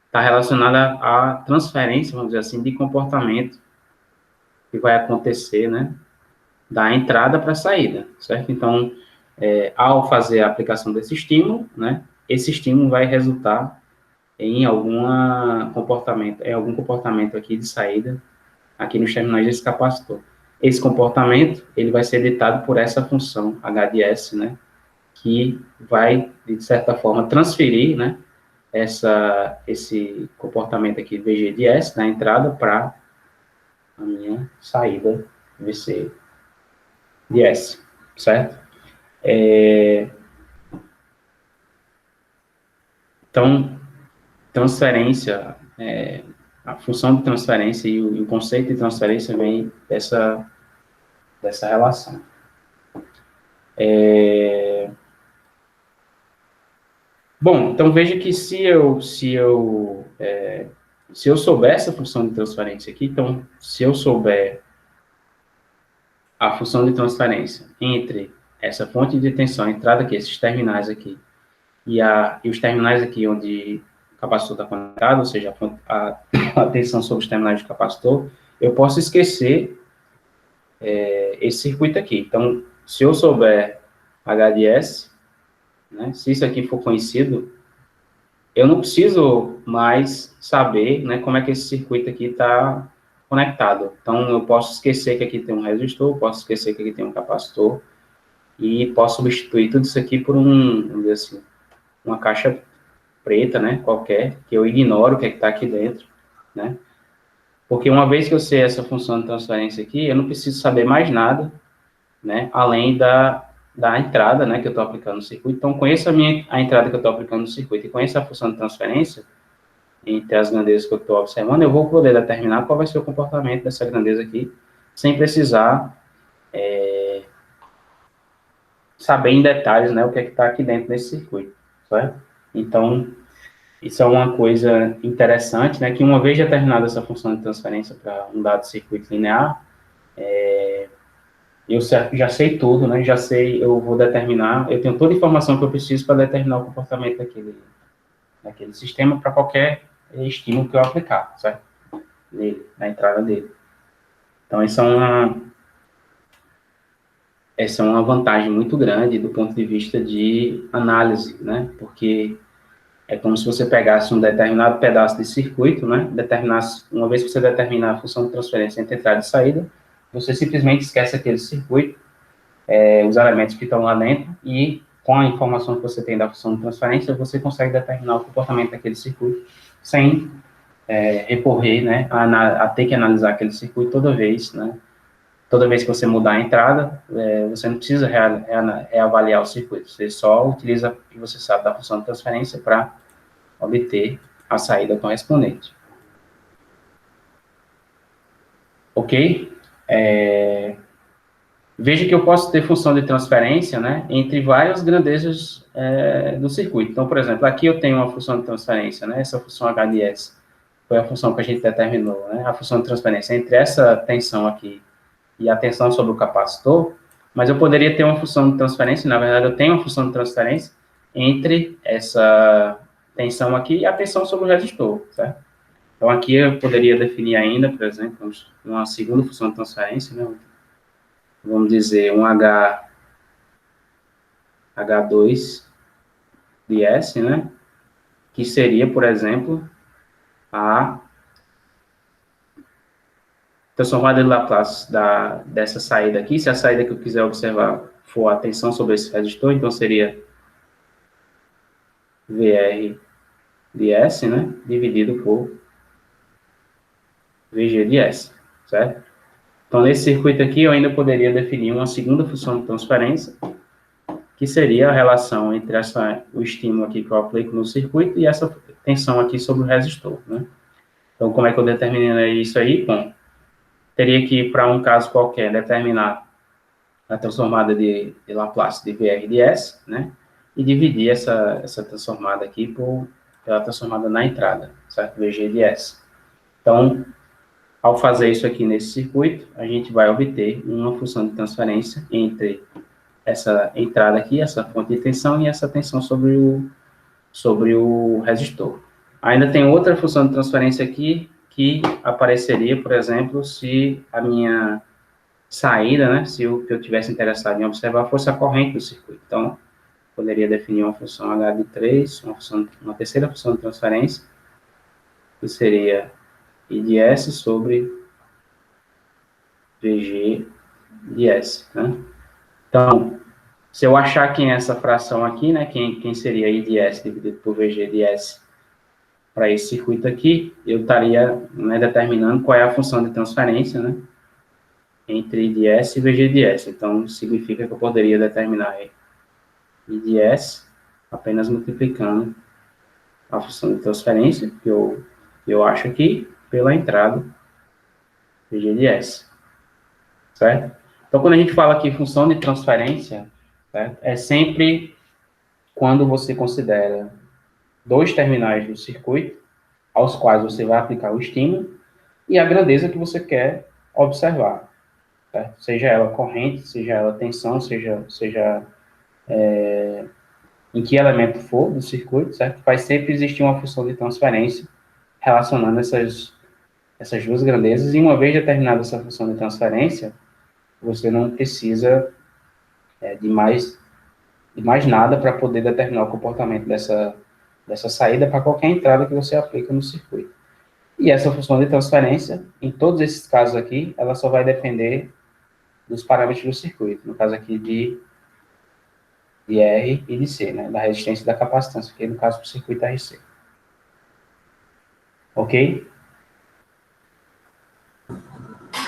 está relacionada à transferência, vamos dizer assim, de comportamento que vai acontecer, né, da entrada para a saída, certo? Então, ao fazer a aplicação desse estímulo, né, esse estímulo vai resultar em algum comportamento aqui de saída, aqui nos terminais desse capacitor. Esse comportamento, ele vai ser ditado por essa função H de S, né, que vai, de certa forma, transferir, né, esse comportamento aqui VG de S na entrada para a minha saída VC de S, certo? Então, transferência, a função de transferência e o conceito de transferência vem dessa relação. Bom, então veja que se eu souber essa função de transferência aqui, então, se eu souber a função de transferência entre essa fonte de tensão, a entrada aqui, esses terminais aqui, e os terminais aqui onde o capacitor está conectado, ou seja, a tensão sobre os terminais do capacitor, eu posso esquecer esse circuito aqui. Então, se eu souber H de S, né, se isso aqui for conhecido, eu não preciso mais saber, né, como é que esse circuito aqui está conectado. Então, eu posso esquecer que aqui tem um resistor, posso esquecer que aqui tem um capacitor, e posso substituir tudo isso aqui por vamos dizer assim, uma caixa preta, né, qualquer, que eu ignoro o que está aqui dentro, né, porque uma vez que eu sei essa função de transferência aqui, eu não preciso saber mais nada, né, além da entrada, né, que eu estou aplicando no circuito. Então, conheço a entrada que eu estou aplicando no circuito e conheço a função de transferência entre as grandezas que eu estou observando, eu vou poder determinar qual vai ser o comportamento dessa grandeza aqui, sem precisar saber em detalhes, né, o que é que está aqui dentro desse circuito, certo? Então, isso é uma coisa interessante, né, que uma vez determinada essa função de transferência para um dado circuito linear, eu já sei tudo, né, já sei, eu vou determinar, eu tenho toda a informação que eu preciso para determinar o comportamento daquele sistema para qualquer estímulo que eu aplicar, certo? Nele, na entrada dele. Então, essa é uma vantagem muito grande do ponto de vista de análise, né, porque é como se você pegasse um determinado pedaço de circuito, né? Uma vez que você determinar a função de transferência entre entrada e saída, você simplesmente esquece aquele circuito, os elementos que estão lá dentro, e com a informação que você tem da função de transferência, você consegue determinar o comportamento daquele circuito sem recorrer, né, a ter que analisar aquele circuito toda vez, né? Toda vez que você mudar a entrada, você não precisa reavaliar o circuito, você só utiliza o que você sabe da função de transferência para obter a saída correspondente. Ok? Veja que eu posso ter função de transferência, né, entre várias grandezas do circuito. Então, por exemplo, aqui eu tenho uma função de transferência, né, essa função HDS foi a função que a gente determinou, né, a função de transferência entre essa tensão aqui e a tensão sobre o capacitor, mas eu poderia ter uma função de transferência, na verdade eu tenho uma função de transferência entre essa tensão aqui e a tensão sobre o resistor, certo? Então aqui eu poderia definir ainda, por exemplo, uma segunda função de transferência, né, vamos dizer um H2 de S, né? Que seria, por exemplo, a transformada de Laplace dessa saída aqui. Se a saída que eu quiser observar for a tensão sobre esse resistor, então seria VR de S, né? Dividido por VG de S, certo? Então, nesse circuito aqui, eu ainda poderia definir uma segunda função de transferência, que seria a relação entre o estímulo aqui que eu aplico no circuito e essa tensão aqui sobre o resistor, né? Então, como é que eu determinaria isso aí? Bom, teria que, para um caso qualquer, determinar a transformada de Laplace de VR de S, né? E dividir essa transformada aqui pela transformada na entrada, certo? VG de S. Então, ao fazer isso aqui nesse circuito, a gente vai obter uma função de transferência entre essa entrada aqui, essa fonte de tensão, e essa tensão sobre o resistor. Ainda tem outra função de transferência aqui, que apareceria, por exemplo, se a minha saída, né, se o que eu tivesse interessado em observar fosse a corrente do circuito. Então, poderia definir uma função H de 3, uma terceira função de transferência, que seria I de S sobre VG de S. Né? Então, se eu achar quem é essa fração aqui, né, quem seria I de S dividido por VG de S para esse circuito aqui, eu estaria, né, determinando qual é a função de transferência, né, entre I de S e VG de S. Então, significa que eu poderia determinar I de S apenas multiplicando a função de transferência, que eu acho aqui, pela entrada VG de S, certo? Então, quando a gente fala aqui função de transferência, certo? É sempre quando você considera dois terminais do circuito, aos quais você vai aplicar o estímulo, e a grandeza que você quer observar, certo? Seja ela corrente, seja ela tensão, seja em que elemento for do circuito, certo? Vai sempre existir uma função de transferência relacionando essas duas grandezas, e uma vez determinada essa função de transferência, você não precisa de mais nada para poder determinar o comportamento dessa saída para qualquer entrada que você aplica no circuito. E essa função de transferência, em todos esses casos aqui, ela só vai depender dos parâmetros do circuito, no caso aqui de R e de C, né, da resistência e da capacitância, que no caso do circuito RC. Ok?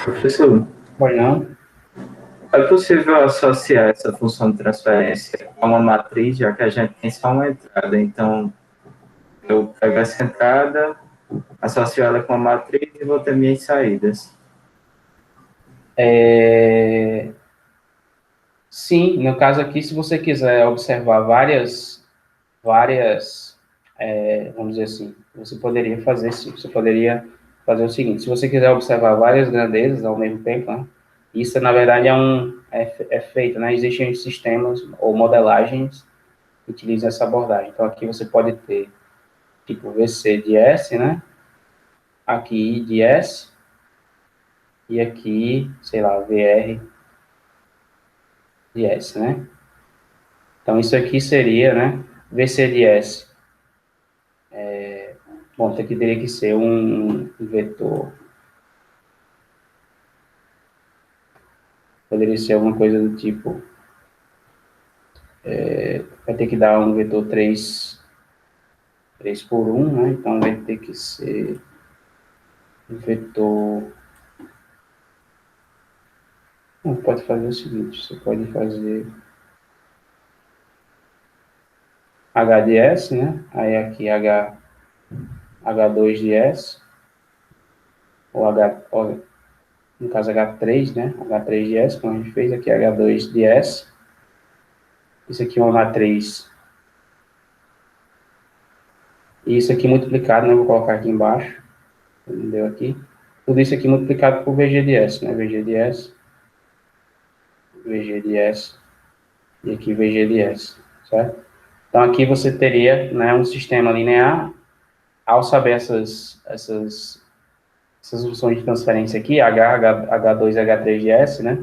Professor,
Pois não?
é possível associar essa função de transferência a uma matriz, já que a gente tem só uma entrada. Então, eu pego essa entrada, associo ela com a matriz e vou ter minhas saídas.
Sim, no caso aqui, se você quiser observar vamos dizer assim, você poderia fazer o seguinte: se você quiser observar várias grandezas ao mesmo tempo, né, isso na verdade é feito, né? Existem sistemas ou modelagens que utilizam essa abordagem. Então aqui você pode ter tipo VC de S, né? Aqui I de S e aqui, sei lá, VR de S, né? Então isso aqui seria, né? VC de S. Bom, isso aqui teria que ser um vetor. Poderia ser alguma coisa do tipo. Vai ter que dar um vetor 3 por 1, né? Então vai ter que ser um vetor. Não, pode fazer o seguinte: você pode fazer H de S, né? Aí aqui H2 de S, ou no caso H3, né? H3 de S, como a gente fez aqui, H2 de S. Isso aqui é uma matriz. E isso aqui multiplicado, né? Vou colocar aqui embaixo. Deu aqui. Tudo isso aqui multiplicado por VG de S, né? VG de S, VG de S e aqui VG de S, certo? Então aqui você teria, né, um sistema linear. Ao saber essas funções de transferência aqui, H2 e H3 de S, né?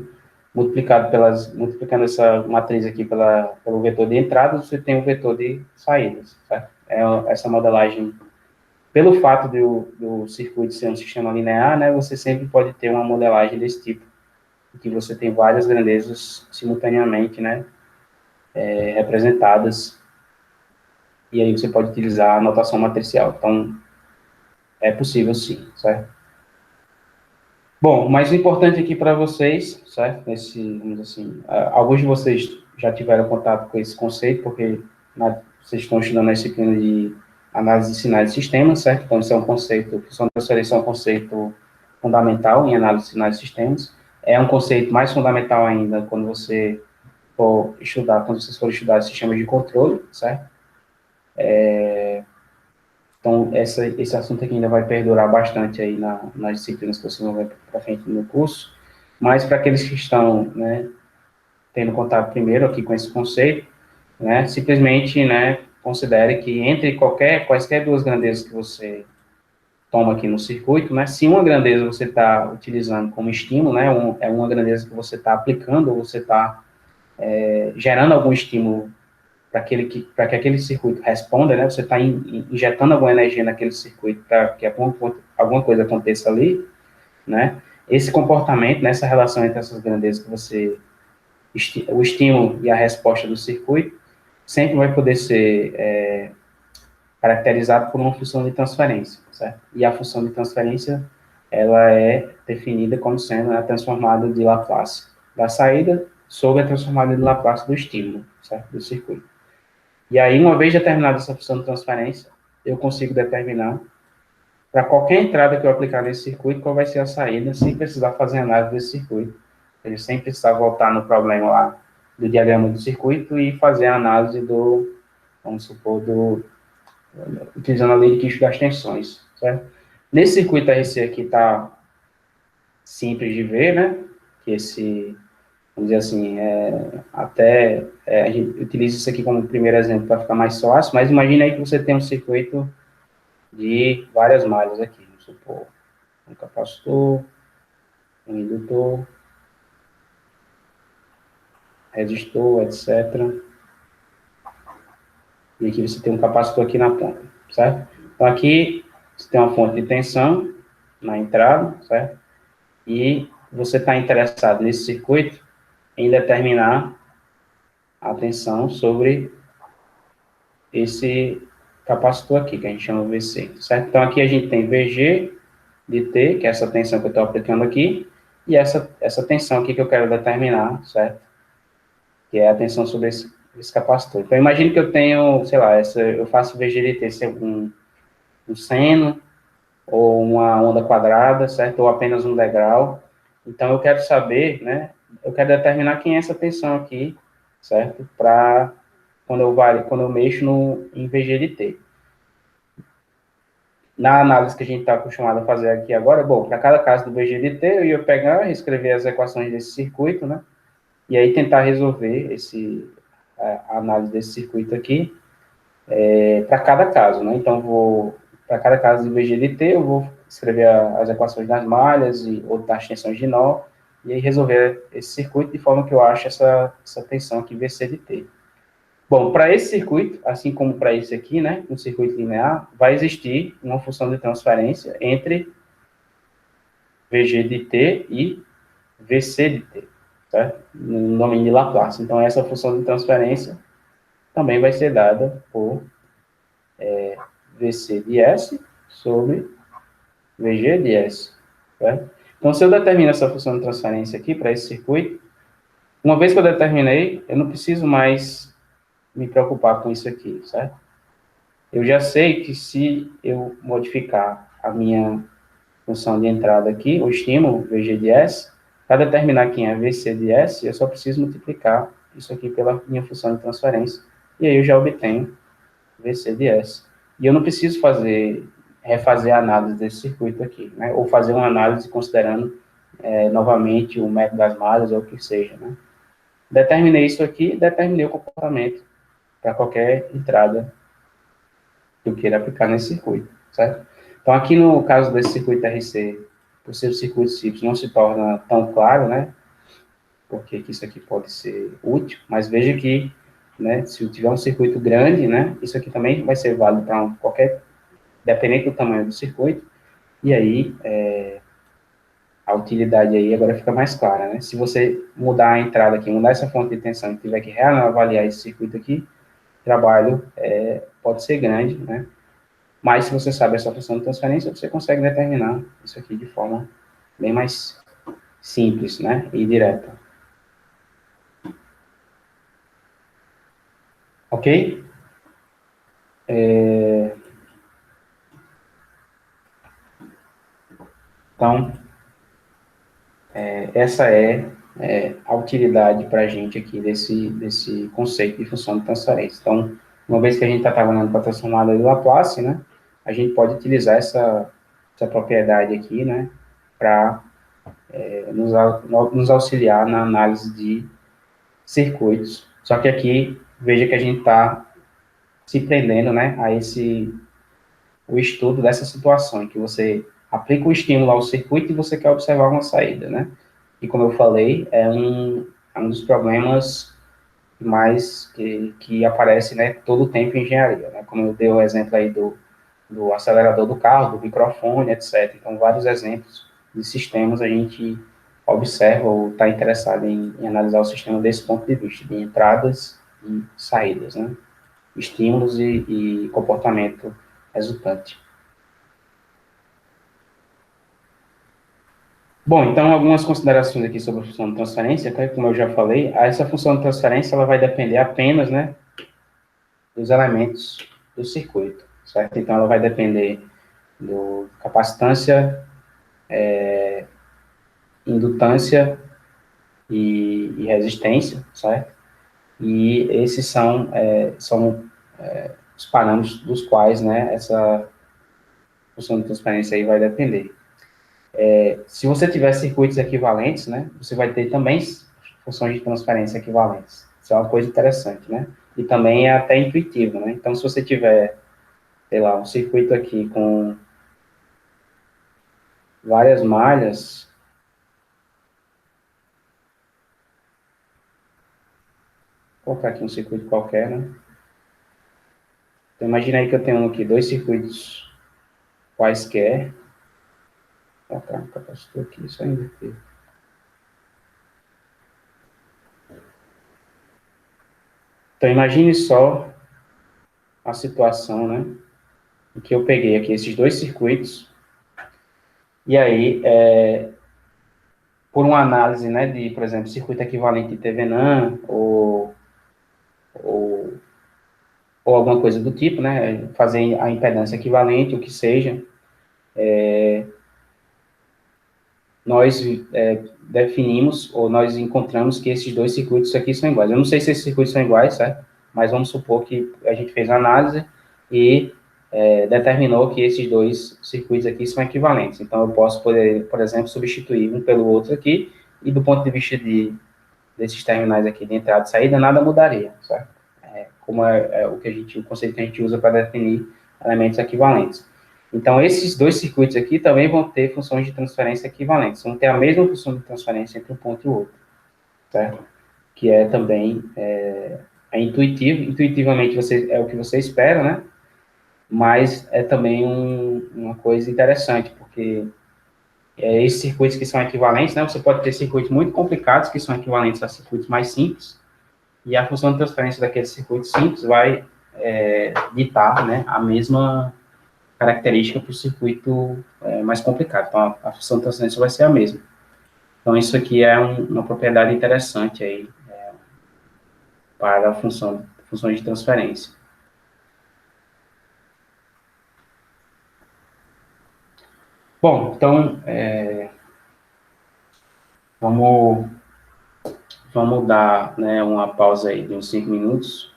Multiplicando essa matriz aqui pelo vetor de entradas, você tem o vetor de saídas, certo? Essa modelagem, pelo fato do circuito ser um sistema linear, né, você sempre pode ter uma modelagem desse tipo, em que você tem várias grandezas simultaneamente, né, representadas, e aí você pode utilizar a notação matricial. Então, é possível sim, certo? Bom, mas o importante aqui para vocês, certo? Vamos dizer assim, alguns de vocês já tiveram contato com esse conceito, porque vocês estão estudando a disciplina de análise de sinais de sistemas, certo? Então, isso é um conceito, função de transferência é um conceito fundamental em análise de sinais de sistemas. É um conceito mais fundamental ainda quando você for estudar, quando vocês forem estudar sistemas de controle, certo? Então, esse assunto aqui ainda vai perdurar bastante aí nas disciplinas que vocês vão ver para frente no curso, mas para aqueles que estão, né, tendo contato primeiro aqui com esse conceito, né, simplesmente, né, considere que entre quaisquer duas grandezas que você toma aqui no circuito, né, se uma grandeza você está utilizando como estímulo, né, é uma grandeza que você está aplicando, ou você está gerando algum estímulo para que aquele circuito responda, né? Você está injetando alguma energia naquele circuito para que alguma coisa aconteça ali, né? Esse comportamento, nessa relação entre essas grandezas que você, o estímulo e a resposta do circuito, sempre vai poder ser caracterizado por uma função de transferência, certo? E a função de transferência, ela é definida como sendo a transformada de Laplace da saída sobre a transformada de Laplace do estímulo, certo? Do circuito. E aí, uma vez determinada essa função de transferência, eu consigo determinar, para qualquer entrada que eu aplicar nesse circuito, qual vai ser a saída, sem precisar fazer análise desse circuito. Ele sem precisar voltar no problema lá do diagrama do circuito e fazer a análise vamos supor, utilizando a lei de Kirchhoff das tensões, certo? Nesse circuito RC aqui está simples de ver, né? Que vamos dizer assim, a gente utiliza isso aqui como primeiro exemplo para ficar mais fácil, mas imagine aí que você tem um circuito de várias malhas aqui, vamos supor, um capacitor, um indutor, resistor, etc. E aqui você tem um capacitor aqui na ponta, certo? Então aqui você tem uma fonte de tensão na entrada, certo? E você está interessado nesse circuito em determinar a tensão sobre esse capacitor aqui, que a gente chama VC, certo? Então aqui a gente tem VG de T, que é essa tensão que eu estou aplicando aqui, e essa tensão aqui que eu quero determinar, certo? Que é a tensão sobre esse capacitor. Então, imagine que eu tenho, sei lá, eu faço VG de T ser um seno, ou uma onda quadrada, certo? Ou apenas um degrau. Então, eu quero saber, né? Eu quero determinar quem é essa tensão aqui, certo? Para quando eu mexo em VG de T. Na análise que a gente está acostumado a fazer aqui agora, bom, para cada caso do VGDT, eu ia pegar e escrever as equações desse circuito, né? E aí tentar resolver a análise desse circuito aqui para cada caso, né? Então, para cada caso do VGDT, eu vou escrever as equações das malhas ou das tensões de nó, e aí resolver esse circuito de forma que eu ache essa tensão aqui VC de T. Bom, para esse circuito, assim como para esse aqui, né, um circuito linear, vai existir uma função de transferência entre VG de T e VC de T, certo? No domínio de Laplace. Então, essa função de transferência também vai ser dada por VC de S sobre VG de S, certo? Então, se eu determino essa função de transferência aqui para esse circuito, uma vez que eu determinei, eu não preciso mais me preocupar com isso aqui, certo? Eu já sei que se eu modificar a minha função de entrada aqui, o estímulo, VG de S. Para determinar quem é VC de S, eu só preciso multiplicar isso aqui pela minha função de transferência. E aí eu já obtenho VC de S. E eu não preciso refazer a análise desse circuito aqui, né? Ou fazer uma análise considerando novamente o método das malhas ou o que seja, né? Determinei isso aqui, determinei o comportamento para qualquer entrada que eu queira aplicar nesse circuito, certo? Então, aqui no caso desse circuito RC, por ser um circuito simples, não se torna tão claro, né? Porque isso aqui pode ser útil, mas veja que, né, se eu tiver um circuito grande, né, isso aqui também vai ser válido para qualquer, dependente do tamanho do circuito, e aí a utilidade aí agora fica mais clara, né? Se você mudar a entrada aqui, mudar essa fonte de tensão e tiver que reavaliar esse circuito aqui, o trabalho pode ser grande, né? Mas se você sabe essa função de transferência, você consegue determinar isso aqui de forma bem mais simples, né? E direta. Ok? Então, essa a utilidade para a gente aqui desse conceito de função de transferência. Então, uma vez que a gente está trabalhando com a transformada de Laplace, né, a gente pode utilizar essa propriedade aqui, né, para nos auxiliar na análise de circuitos. Só que aqui, veja que a gente está se prendendo, né, o estudo dessa situação, em que você aplica o estímulo ao circuito e você quer observar uma saída, né? E como eu falei, é um dos problemas mais que aparece, né, todo o tempo em engenharia, né? Como eu dei o exemplo aí do acelerador do carro, do microfone, etc. Então, vários exemplos de sistemas a gente observa ou está interessado em analisar o sistema desse ponto de vista, de entradas e saídas, né? Estímulos e comportamento resultante. Bom, então algumas considerações aqui sobre a função de transferência, como eu já falei, essa função de transferência ela vai depender apenas, né, dos elementos do circuito, certo? Então ela vai depender do capacitância, indutância e resistência, certo? E esses são os parâmetros dos quais, né, essa função de transferência aí vai depender. Se você tiver circuitos equivalentes, né, você vai ter também funções de transferência equivalentes. Isso é uma coisa interessante, né? E também é até intuitivo, né? Então, se você tiver, sei lá, um circuito aqui com várias malhas, vou colocar aqui um circuito qualquer, né? Então, imagina aí que eu tenho aqui dois circuitos quaisquer. Vou colocar um capacitor aqui, só inverter. Então, imagine só a situação, né? Em que eu peguei aqui esses dois circuitos, e aí, por uma análise, né, de, por exemplo, circuito equivalente de Thevenin ou, ou alguma coisa do tipo, né, fazer a impedância equivalente, o que seja, nós definimos ou nós encontramos que esses dois circuitos aqui são iguais. Eu não sei se esses circuitos são iguais, certo? Mas vamos supor que a gente fez a análise e determinou que esses dois circuitos aqui são equivalentes. Então, eu posso poder, por exemplo, substituir um pelo outro aqui e do ponto de vista desses terminais aqui de entrada e saída, nada mudaria, certo? Como o conceito que a gente usa para definir elementos equivalentes. Então, esses dois circuitos aqui também vão ter funções de transferência equivalentes, vão ter a mesma função de transferência entre um ponto e o outro, certo? Que é também intuitivo, intuitivamente é o que você espera, né? Mas é também uma coisa interessante, porque esses circuitos que são equivalentes, né? Você pode ter circuitos muito complicados que são equivalentes a circuitos mais simples, e a função de transferência daquele circuito simples vai ditar, né, a mesma característica para o circuito mais complicado. Então, a função de transferência vai ser a mesma. Então, isso aqui é uma propriedade interessante aí para funções de transferência. Bom, então, vamos, vamos dar, né, uma pausa aí de uns 5 minutos,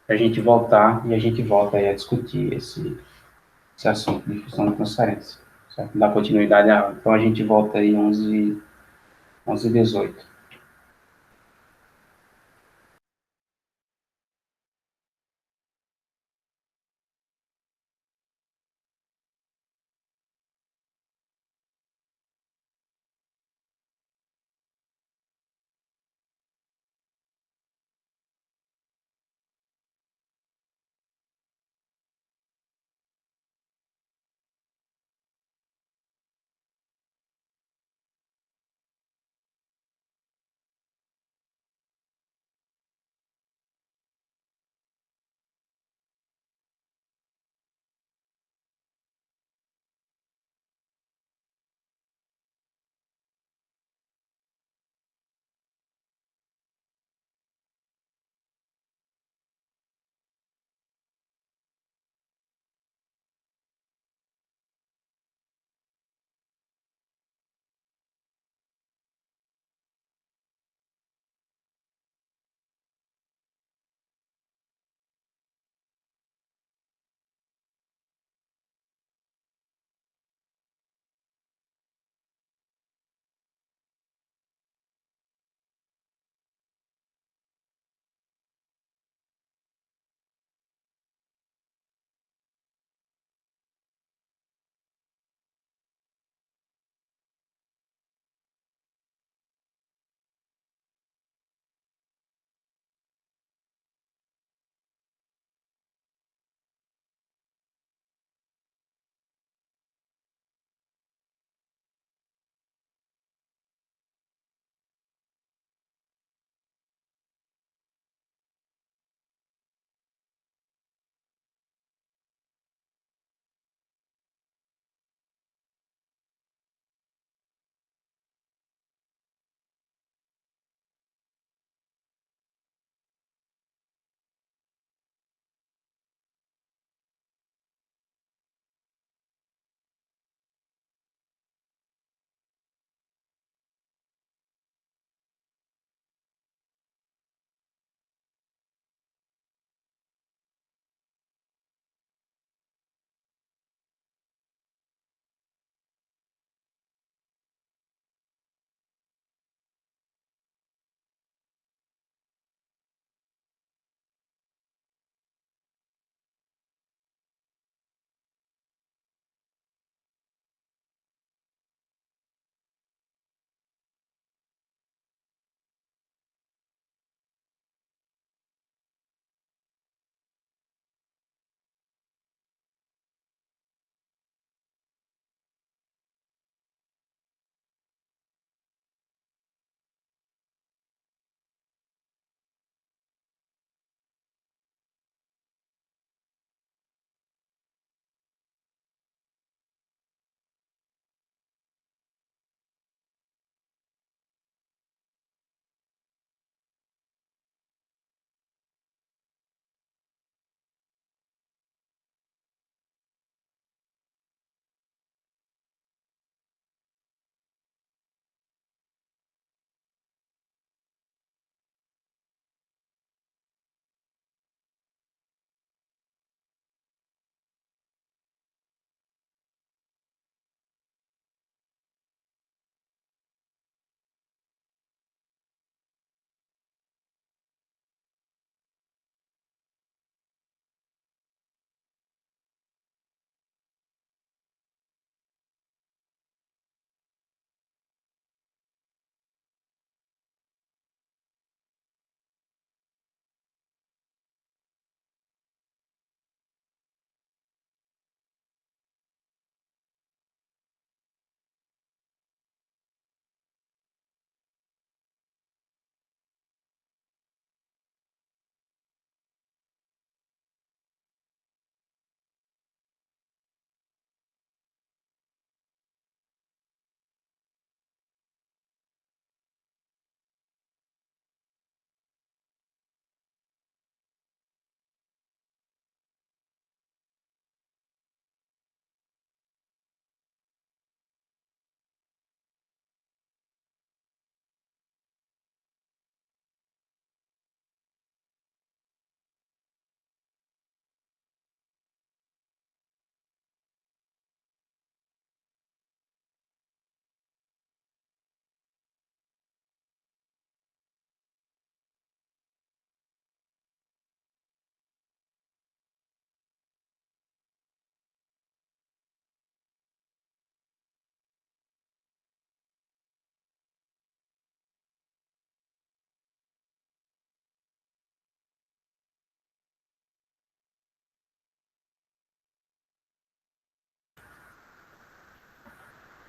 para a gente voltar, e a gente volta aí a discutir esse assunto de fusão de transferência, certo? Dar continuidade à aula. Então, a gente volta aí 11h18.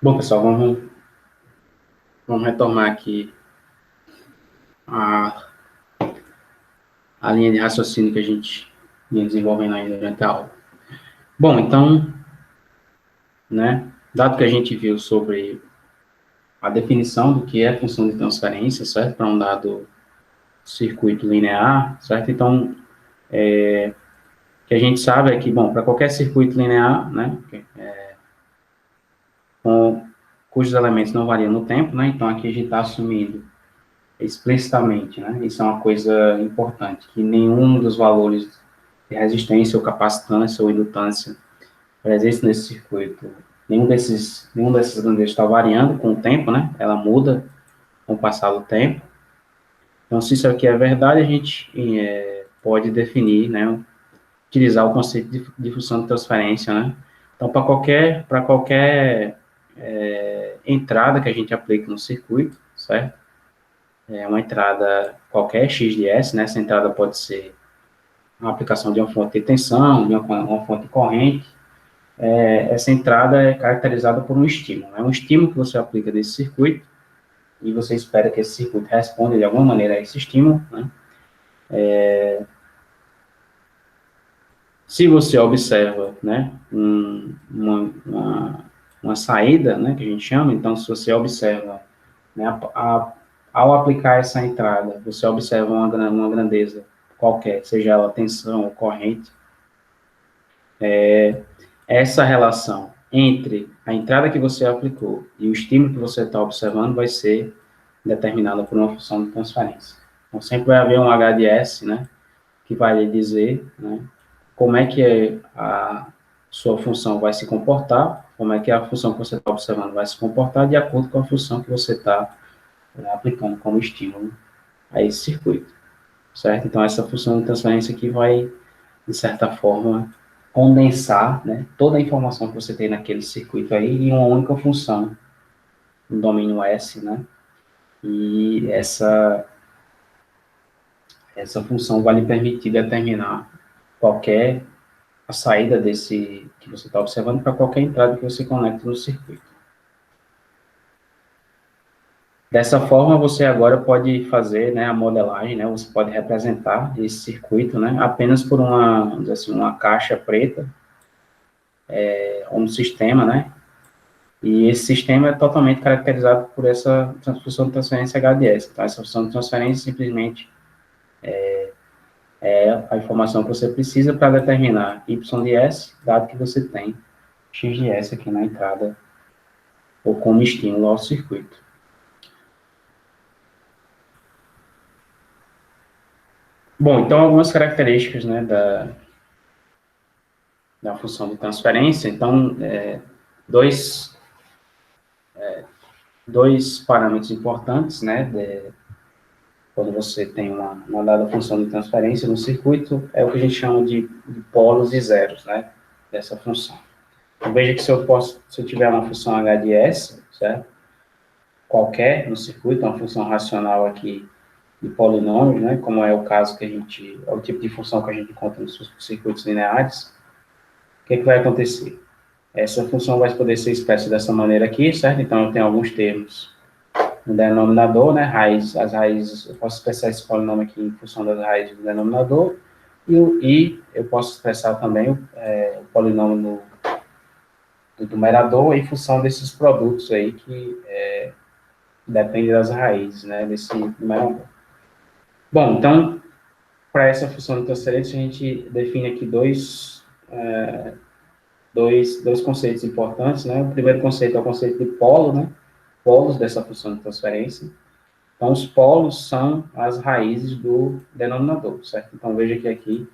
Bom, pessoal, vamos retomar aqui a, a linha de raciocínio que a gente vinha desenvolvendo aí durante a aula. Bom, então, né, dado que a gente viu sobre a definição do que é função de transferência, certo? Para um dado circuito linear, certo? Então, o que a gente sabe é que, bom, para qualquer circuito linear, né, cujos elementos não variam no tempo, né? Então, aqui a gente está assumindo explicitamente, né? Isso é uma coisa importante, que nenhum dos valores de resistência ou capacitância ou indutância presentes nesse circuito, nenhum dessas grandezas está variando com o tempo, né? Ela muda com o passar do tempo. Então, se isso aqui é verdade, a gente pode definir, né? Utilizar o conceito de função de transferência, né? Então, para qualquer entrada que a gente aplique no circuito, certo? É uma entrada qualquer, x de s, né? Essa entrada pode ser uma aplicação de uma fonte de tensão, de uma fonte de corrente. Essa entrada é caracterizada por um estímulo. É um estímulo que você aplica desse circuito e você espera que esse circuito responda de alguma maneira a esse estímulo, né? Se você observa, né, uma saída, né, que a gente chama, então se você observa, né, ao aplicar essa entrada, você observa uma grandeza qualquer, seja ela tensão ou corrente, essa relação entre a entrada que você aplicou e o estímulo que você está observando vai ser determinada por uma função de transferência. Então, sempre vai haver um H de S, né, que vai lhe dizer, né, como é que a sua função vai se comportar, como é que a função que você está observando vai se comportar de acordo com a função que você está aplicando como estímulo a esse circuito, certo? Então, essa função de transferência aqui vai, de certa forma, condensar, né, toda a informação que você tem naquele circuito aí em uma única função, no domínio S, né? E essa função vai lhe permitir determinar qualquer a saída desse que você está observando para qualquer entrada que você conecte no circuito. Dessa forma, você agora pode fazer, né, a modelagem, né, você pode representar esse circuito, né, apenas por uma caixa preta, ou um sistema, né, e esse sistema é totalmente caracterizado por essa função de transferência HDS. Então, essa função de transferência simplesmente é a informação que você precisa para determinar y de s, dado que você tem x de s aqui na entrada, ou como estímulo ao circuito. Bom, então algumas características, né, da função de transferência. Então, dois, dois parâmetros importantes, né, quando você tem uma dada função de transferência no circuito, é o que a gente chama de polos e zeros, né, dessa função. Então, veja que se eu tiver uma função h de s, certo, qualquer no circuito, uma função racional aqui de polinômios, né, como é o caso é o tipo de função que a gente encontra nos circuitos lineares, o que vai acontecer? Essa função vai poder ser expressa dessa maneira aqui, certo? Então, eu tenho alguns termos no denominador, né? As raízes, eu posso expressar esse polinômio aqui em função das raízes do denominador, e eu posso expressar também o polinômio do numerador em função desses produtos aí que dependem das raízes, né? Desse numerador. Bom, então, para essa função de transferência, a gente define aqui dois conceitos importantes, né? O primeiro conceito é o conceito de polo, né? Polos dessa função de transferência. Então, os polos são as raízes do denominador, certo? Então, veja que aqui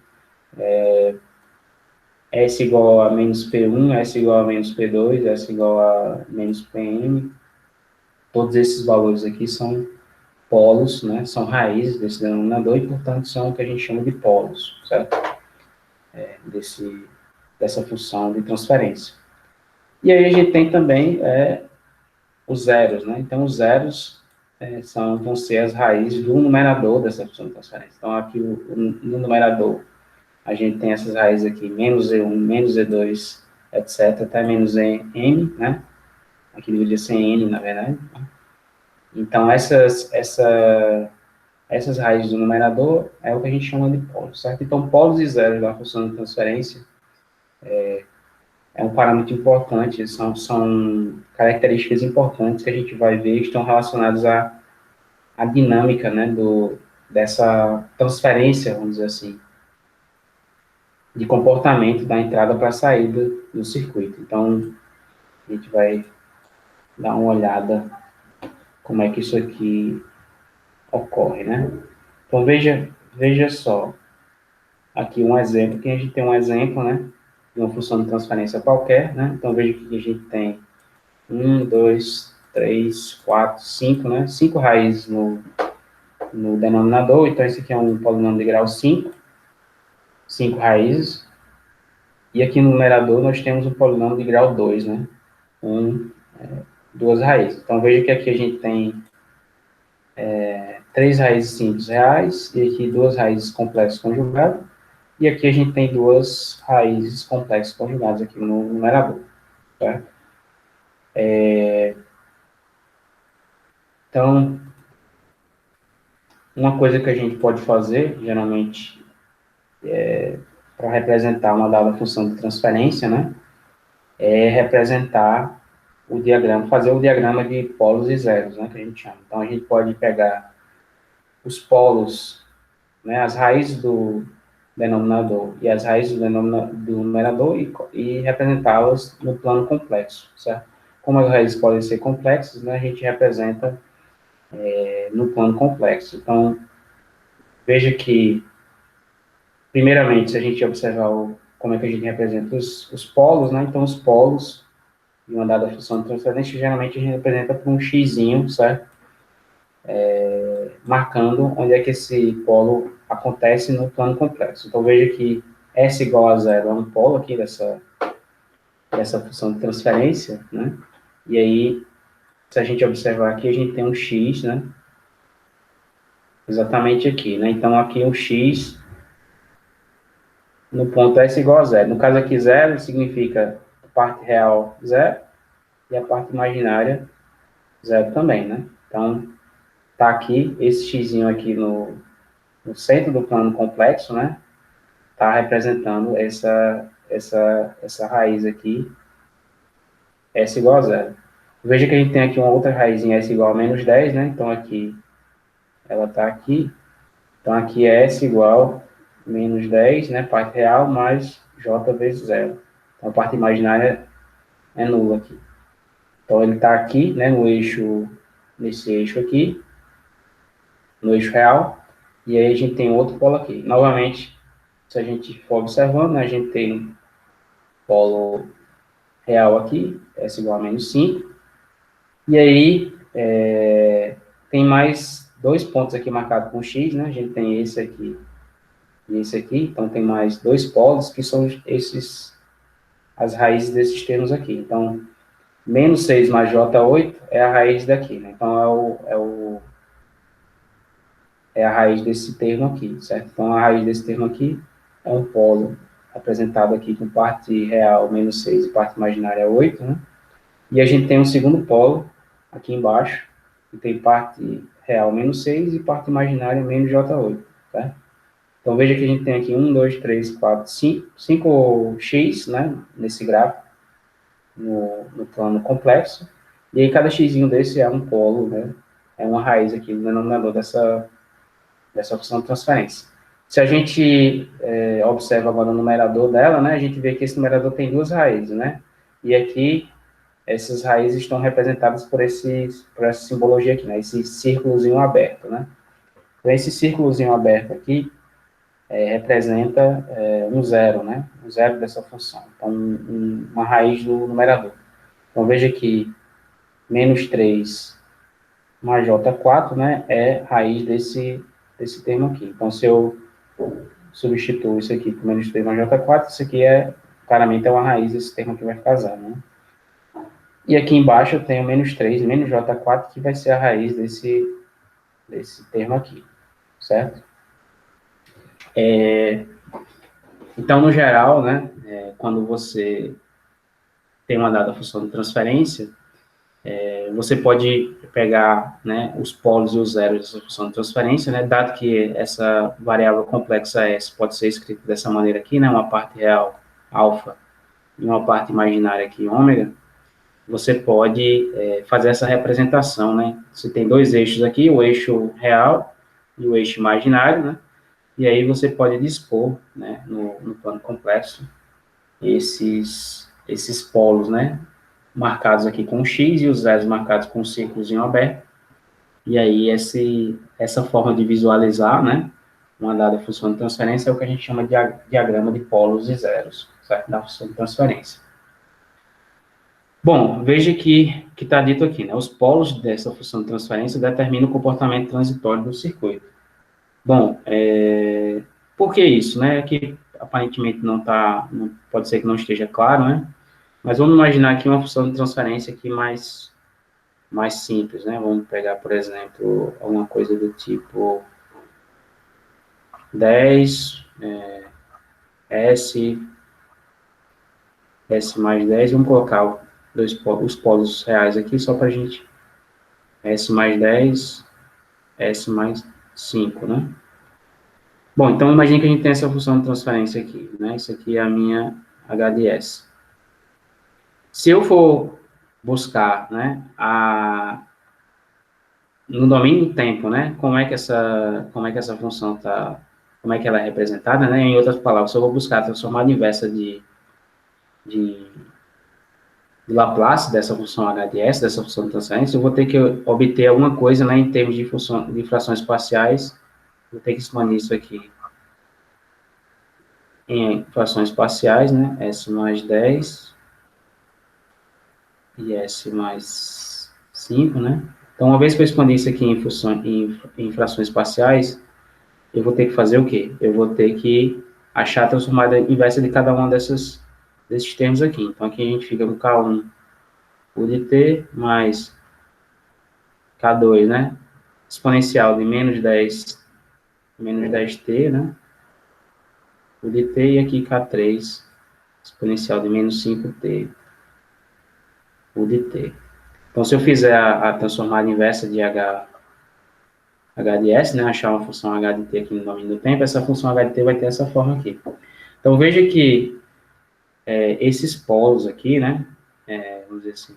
S igual a menos P1, S igual a menos P2, S igual a menos PM. Todos esses valores aqui são polos, né? São raízes desse denominador e, portanto, são o que a gente chama de polos, certo? Dessa função de transferência. E aí a gente tem também os zeros, né? Então, os zeros vão ser as raízes do numerador dessa função de transferência. Então, aqui no numerador, a gente tem essas raízes aqui, menos E1, menos E2, etc., até menos M, né? aqui deveria ser n, na verdade. Então, essas raízes do numerador é o que a gente chama de polos, certo? Então, polos e zeros da função de transferência é um parâmetro importante, são características importantes que a gente vai ver estão relacionadas à dinâmica, né, dessa transferência, vamos dizer assim, de comportamento da entrada para a saída do circuito. Então, a gente vai dar uma olhada como é que isso aqui ocorre, né? Então, veja só, aqui um exemplo, que a gente tem um exemplo, né, de uma função de transferência qualquer, né? Então, veja que a gente tem 1, 2, 3, 4, 5, né? 5 raízes no denominador, então esse aqui é um polinômio de grau 5, 5 raízes. E aqui no numerador nós temos um polinômio de grau 2, né? Duas raízes. Então veja que aqui a gente tem 3 raízes simples reais, e aqui 2 raízes complexas conjugadas, e aqui a gente tem 2 raízes complexas conjugadas aqui no numerador. Tá? Então, uma coisa que a gente pode fazer, geralmente, para representar uma dada função de transferência, né, é representar o diagrama, fazer o diagrama de polos e zeros, né, que a gente chama. Então, a gente pode pegar os polos, né, as raízes do denominador e as raízes do numerador e representá-las no plano complexo, certo? Como as raízes podem ser complexas, né, a gente representa no plano complexo. Então, veja que, primeiramente, se a gente observar como é que a gente representa os polos, né, então os polos de uma dada função de transferência, geralmente a gente representa por um xizinho, certo? Marcando onde é que esse polo acontece no plano complexo. Então, veja que S igual a zero é um polo aqui dessa função de transferência, né? E aí, se a gente observar aqui, a gente tem um x, né? Exatamente aqui, né? Então, aqui um x no ponto S igual a zero. No caso aqui, zero significa a parte real zero e a parte imaginária zero também, né? Então, tá aqui, esse xzinho aqui no centro do plano complexo, né? Tá representando essa raiz aqui, S igual a zero. Veja que a gente tem aqui uma outra raiz em S igual a menos 10, né? Então, aqui, ela tá aqui. Então, aqui é S igual a menos 10, né? Parte real, mais J vezes zero. Então, a parte imaginária é nula aqui. Então, ele tá aqui, né? Nesse eixo aqui, no eixo real. E aí, a gente tem outro polo aqui. Novamente, se a gente for observando, né? A gente tem um polo real aqui, S igual a menos 5. E aí, tem mais 2 pontos aqui marcados com X, né? A gente tem esse aqui e esse aqui. Então, tem mais 2 polos, que são as raízes desses termos aqui. Então, menos 6 mais J8 é a raiz daqui, né? Então, é a raiz desse termo aqui, certo? Então, a raiz desse termo aqui é um polo representado aqui com parte real menos 6 e parte imaginária 8, né? E a gente tem um segundo polo aqui embaixo, que tem parte real menos 6 e parte imaginária menos J8, tá? Então veja que a gente tem aqui 1, 2, 3, 4, 5 x, né, nesse gráfico, no plano complexo, e aí cada xzinho desse é um polo, né, é uma raiz aqui no denominador dessa função de transferência. Se a gente observa agora o numerador dela, né, a gente vê que esse numerador tem duas raízes, né, e aqui essas raízes estão representadas por essa simbologia aqui, né? Esse círculozinho aberto, né? Então, esse círculozinho aberto aqui representa um zero, né? Um zero dessa função. Então, uma raiz do numerador. Então, veja que menos 3 mais J4, né? É raiz desse termo aqui. Então, se eu substituo isso aqui por menos 3 mais J4, isso aqui claramente é uma raiz desse termo que vai ficar zero, né? E aqui embaixo eu tenho menos 3, menos J4, que vai ser a raiz desse termo aqui, certo? Então, no geral, né, quando você tem uma dada função de transferência, Você pode pegar, né, os polos e os zeros dessa função de transferência, né, dado que essa variável complexa S pode ser escrita dessa maneira aqui, né, uma parte real, alfa, e uma parte imaginária aqui, ômega, você pode fazer essa representação, né? Você tem dois eixos aqui, o eixo real e o eixo imaginário, né? E aí você pode dispor, né, no plano complexo, esses polos, né? Marcados aqui com X e os zeros marcados com um círculozinho aberto. E aí essa forma de visualizar, né, uma dada função de transferência é o que a gente chama de diagrama de polos e zeros, certo? Da função de transferência. Bom, veja que está dito aqui, né? Os polos dessa função de transferência determinam o comportamento transitório do circuito. Bom, por que isso, né? Que aparentemente não está, pode ser que não esteja claro, né? Mas vamos imaginar aqui uma função de transferência aqui mais simples, né? Vamos pegar, por exemplo, alguma coisa do tipo 10, S mais 10, vamos colocar os polos reais aqui só para a gente, S mais 10, S mais 5, né? Bom, então imagine que a gente tem essa função de transferência aqui, né? Isso aqui é a minha HDS. Se eu for buscar, né, no domínio do tempo, né, como é que essa função está, como é que ela é representada, né? Em outras palavras, se eu vou buscar a transformada inversa de Laplace dessa função HDS, dessa função de transferência, eu vou ter que obter alguma coisa, né, em termos de frações parciais, vou ter que expandir isso aqui em frações parciais, né, S mais 10 e S mais 5, né. Então, uma vez que eu expandir isso aqui em frações parciais, eu vou ter que fazer o quê? Eu vou ter que achar a transformada inversa de cada uma desses termos aqui. Então, aqui a gente fica com K1 u de t mais K2, né? Exponencial de menos 10t, né? U de t, e aqui K3, exponencial de menos 5t, U de t. Então, se eu fizer a transformada inversa de h de s, né? Achar uma função h de t aqui no domínio do tempo, essa função h de t vai ter essa forma aqui. Então, veja que esses polos aqui, né? Vamos dizer assim,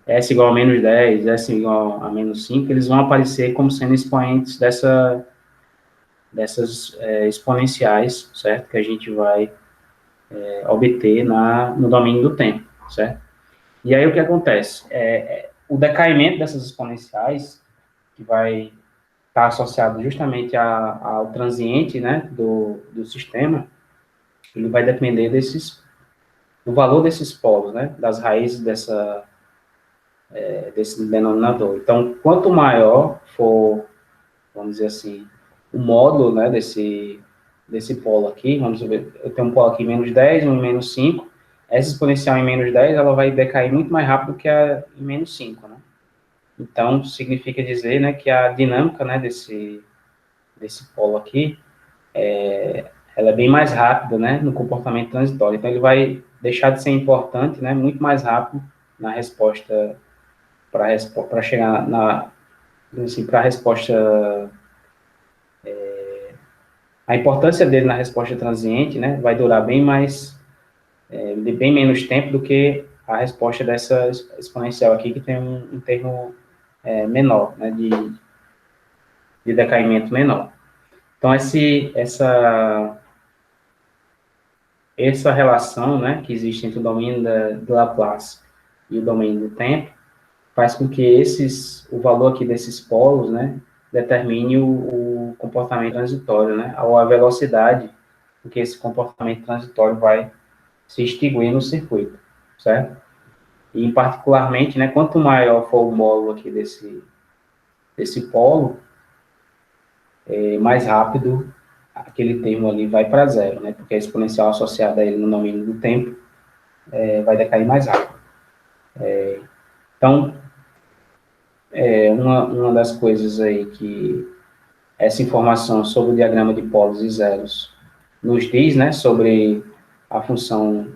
S igual a menos 10, S igual a menos 5, eles vão aparecer como sendo expoentes dessas exponenciais, certo? Que a gente vai obter no domínio do tempo, certo? E aí o que acontece? O decaimento dessas exponenciais, que vai estar associado justamente ao transiente, né, do sistema, ele vai depender do valor desses polos, né, das raízes desse denominador. Então, quanto maior for, vamos dizer assim, o módulo, né, desse polo aqui, vamos ver, eu tenho um polo aqui em menos 10, um em menos 5, essa exponencial em menos 10, ela vai decair muito mais rápido que a em menos 5, né? Então, significa dizer, né, que a dinâmica, né, desse polo aqui, ela é bem mais rápida, né, no comportamento transitório. Então, ele vai deixar de ser importante, né, muito mais rápido na resposta, para chegar assim, para a resposta. A importância dele na resposta transiente, né, vai durar de bem menos tempo do que a resposta dessa exponencial aqui, que tem um termo menor, né, de decaimento menor. Então, essa relação, né, que existe entre o domínio do Laplace e o domínio do tempo, faz com que o valor aqui desses polos, né, determine o comportamento transitório, né, ou a velocidade com que esse comportamento transitório vai se extinguir no circuito, certo? E, particularmente, né, quanto maior for o módulo aqui desse polo, mais rápido aquele termo ali vai para zero, né, porque a exponencial associada a ele no domínio do tempo vai decair mais rápido. Então, uma das coisas aí que essa informação sobre o diagrama de polos e zeros nos diz, né, sobre a função,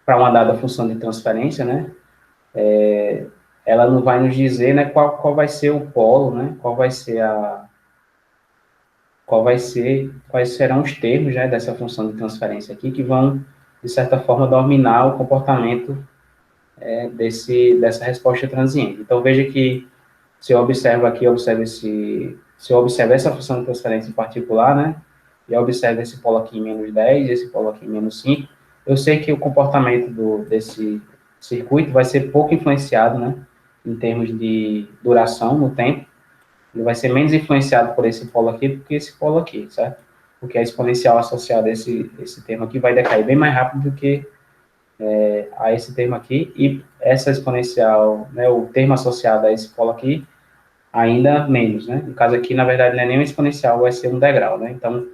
para uma dada função de transferência, né, ela não vai nos dizer, né, qual vai ser o polo, né, quais serão os termos, né, dessa função de transferência aqui que vão, de certa forma, dominar o comportamento dessa resposta transiente. Então, veja que se eu observo aqui, se eu observo essa função de transferência em particular, né, e eu observo esse polo aqui em menos 10, esse polo aqui em menos 5, eu sei que o comportamento desse circuito vai ser pouco influenciado, né, em termos de duração no tempo, ele vai ser menos influenciado por esse polo aqui do que esse polo aqui, certo? Porque a exponencial associada a esse termo aqui vai decair bem mais rápido do que a esse termo aqui, e essa exponencial, né, o termo associado a esse polo aqui, ainda menos, né? No caso aqui, na verdade, não é nem um exponencial, vai ser um degrau, né? Então,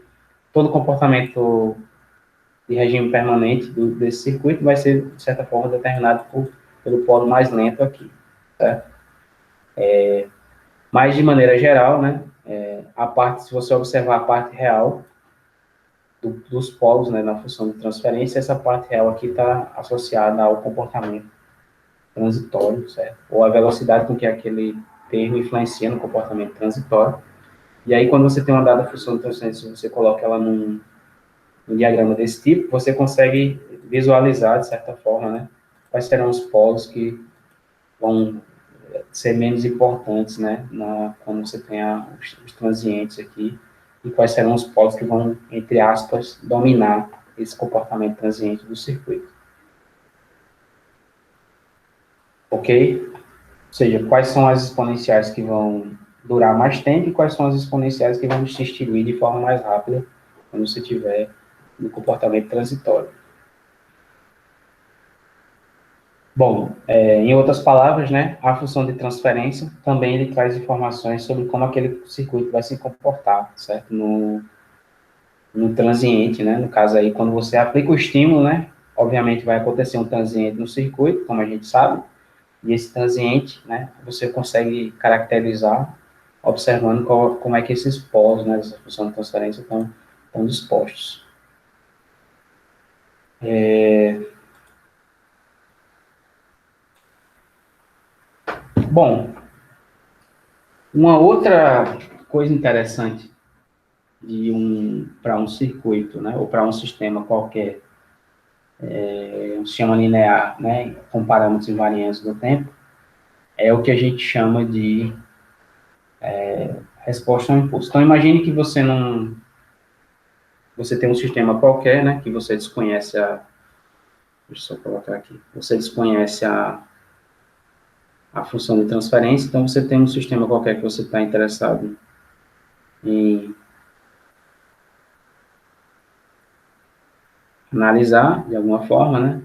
todo comportamento de regime permanente desse circuito vai ser, de certa forma, determinado pelo polo mais lento aqui, certo? Mas, de maneira geral, né, se você observar a parte real dos polos, né, na função de transferência, essa parte real aqui está associada ao comportamento transitório, certo? Ou a velocidade com que aquele termo influencia no comportamento transitório. E aí, quando você tem uma dada função de transferência, você coloca ela num diagrama desse tipo, você consegue visualizar, de certa forma, né, quais serão os polos que vão ser menos importantes, né, quando você tem os transientes aqui, e quais serão os polos que vão, entre aspas, dominar esse comportamento transiente do circuito. Ok? Ou seja, quais são as exponenciais que vão durar mais tempo e quais são as exponenciais que vão se extinguir de forma mais rápida quando você tiver no comportamento transitório. Bom, em outras palavras, né, a função de transferência também ele traz informações sobre como aquele circuito vai se comportar, certo? No transiente, né? No caso aí, quando você aplica o estímulo, né, obviamente vai acontecer um transiente no circuito, como a gente sabe, e esse transiente, né, você consegue caracterizar observando como é que esses polos, né, dessa função de transferência estão dispostos. Bom, uma outra coisa interessante para um circuito, né, ou para um sistema qualquer, um sistema linear, né, com parâmetros invariantes do tempo, é o que a gente chama de resposta ao impulso. Então, imagine que você tem um sistema qualquer, né, que você desconhece deixa eu só colocar aqui, você desconhece a função de transferência, então você tem um sistema qualquer que você está interessado em analisar de alguma forma, né?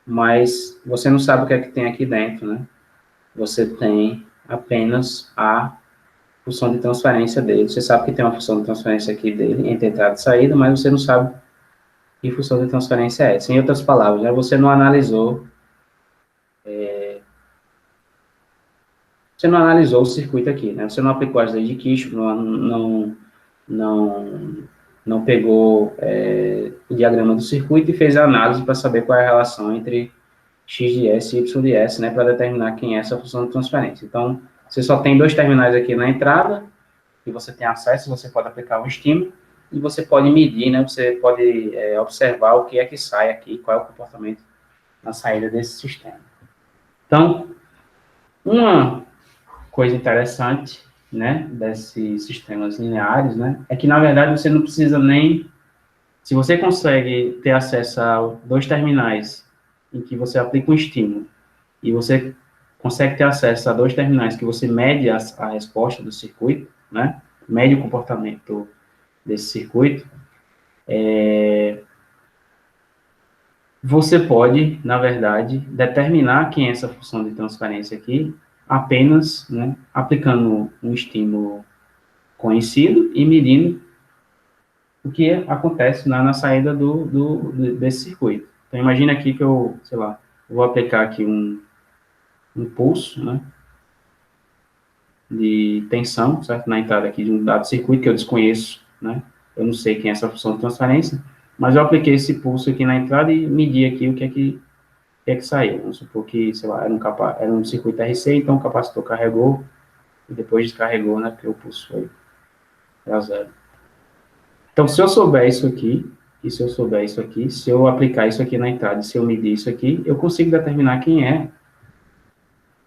Mas você não sabe o que é que tem aqui dentro, né? Você tem apenas a função de transferência dele. Você sabe que tem uma função de transferência aqui dele, entre entrada e saída, mas você não sabe que função de transferência é essa. Em outras palavras, né? Você não analisou o circuito aqui, né? Você não aplicou as leis de Kirchhoff, não, não pegou o diagrama do circuito e fez a análise para saber qual é a relação entre x de s e y de s, né, para determinar quem é essa função de transferência. Então, você só tem dois terminais aqui na entrada, que você tem acesso, você pode aplicar um estímulo, e você pode medir, né, você pode observar o que é que sai aqui, qual é o comportamento na saída desse sistema. Então, uma coisa interessante, né, desses sistemas lineares, né, é que, na verdade, você não precisa nem... Se você consegue ter acesso a dois terminais em que você aplica um estímulo e você consegue ter acesso a dois terminais que você mede a resposta do circuito, né, mede o comportamento desse circuito, você pode, na verdade, determinar quem é essa função de transferência aqui apenas, né, aplicando um estímulo conhecido e medindo o que acontece na saída desse circuito. Então, imagina aqui que eu, sei lá, vou aplicar aqui um pulso, né, de tensão, certo? Na entrada aqui de um dado circuito que eu desconheço, né? Eu não sei quem é essa função de transferência, mas eu apliquei esse pulso aqui na entrada e medi aqui o que é que que é que saiu? Vamos supor que, sei lá, era um circuito RC, então o capacitor carregou e depois descarregou, né? Porque o pulso foi para zero. Então, se eu souber isso aqui, e se eu souber isso aqui, se eu aplicar isso aqui na entrada, se eu medir isso aqui, eu consigo determinar quem é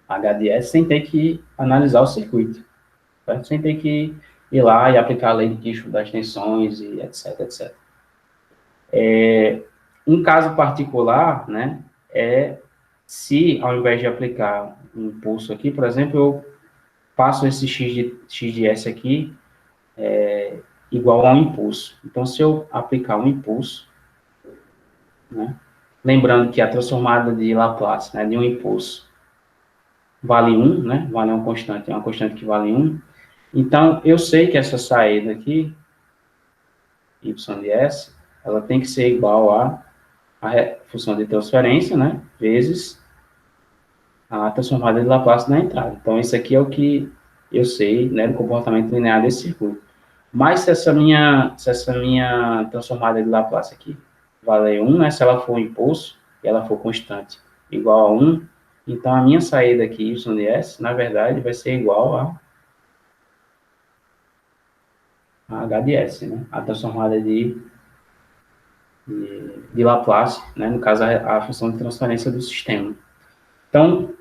HDS sem ter que analisar o circuito, certo? Sem ter que ir lá e aplicar a lei de Kirchhoff das tensões e etc, etc. Um caso particular, né, é se ao invés de aplicar um impulso aqui, por exemplo, eu passo esse x de S aqui igual a um impulso. Então, se eu aplicar um impulso, né, lembrando que a transformada de Laplace, né, de um impulso, vale 1, né, vale é uma constante que vale 1. Então, eu sei que essa saída aqui, y de S, ela tem que ser igual a função de transferência, né, vezes a transformada de Laplace na entrada. Então, isso aqui é o que eu sei, né, do comportamento linear desse circuito. Mas se essa minha transformada de Laplace aqui valer 1, né, se ela for um impulso e ela for constante igual a 1, então a minha saída aqui, y de S, na verdade, vai ser igual a h de S, né, a transformada de Laplace, né, no caso, a função de transferência do sistema. Então,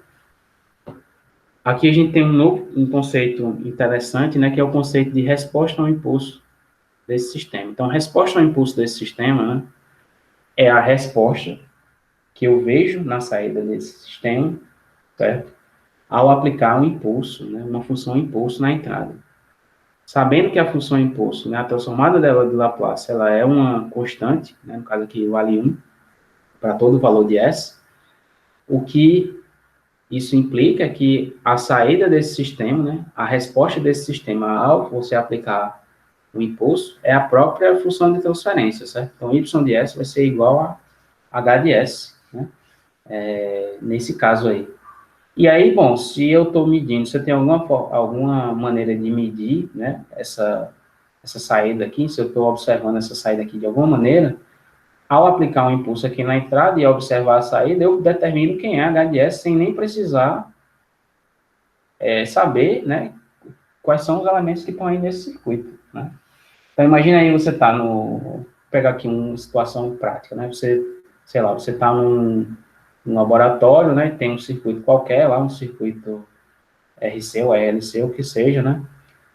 aqui a gente tem um conceito interessante, né, que é o conceito de resposta ao impulso desse sistema. Então, a resposta ao impulso desse sistema, né, é a resposta que eu vejo na saída desse sistema, certo? Ao aplicar um impulso, né, uma função impulso na entrada. Sabendo que a função impulso, né, a transformada dela de Laplace, ela é uma constante, né, no caso aqui vale 1, para todo valor de S, o que isso implica que a saída desse sistema, né, a resposta desse sistema ao você aplicar o impulso é a própria função de transferência, certo? Então, y de S vai ser igual a h de S, né, nesse caso aí. E aí, bom, se eu estou medindo, você tem alguma maneira de medir, né, essa saída aqui, se eu estou observando essa saída aqui de alguma maneira, ao aplicar um impulso aqui na entrada e observar a saída, eu determino quem é h de S sem nem precisar saber, né, quais são os elementos que estão aí nesse circuito, né? Então, imagina aí você está no... Vou pegar aqui uma situação prática, né? Você, sei lá, você está num laboratório, né? Tem um circuito qualquer lá, um circuito RC ou ELC, o que seja, né?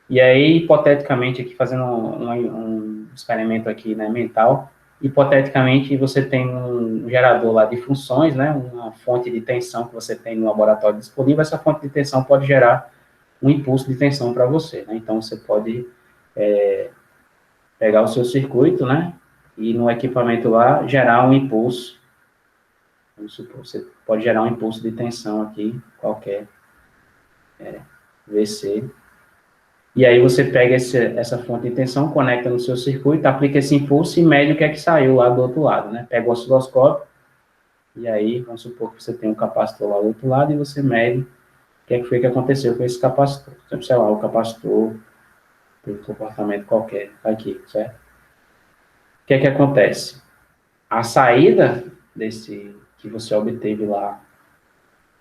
E aí, hipoteticamente, aqui fazendo um experimento aqui, né, mental, hipoteticamente você tem um gerador lá de funções, né, uma fonte de tensão que você tem no laboratório disponível, essa fonte de tensão pode gerar um impulso de tensão para você, né? Então, você pode pegar o seu circuito, né, e no equipamento lá gerar um impulso, vamos supor, você pode gerar um impulso de tensão aqui, qualquer, VC, e aí você pega essa fonte de tensão, conecta no seu circuito, aplica esse impulso e mede o que é que saiu lá do outro lado, né? Pega o osciloscópio, e aí, vamos supor que você tem um capacitor lá do outro lado, e você mede o que é que foi que aconteceu com esse capacitor. Por exemplo, sei lá, o capacitor tem um comportamento qualquer aqui, certo? O que é que acontece? A saída desse que você obteve lá,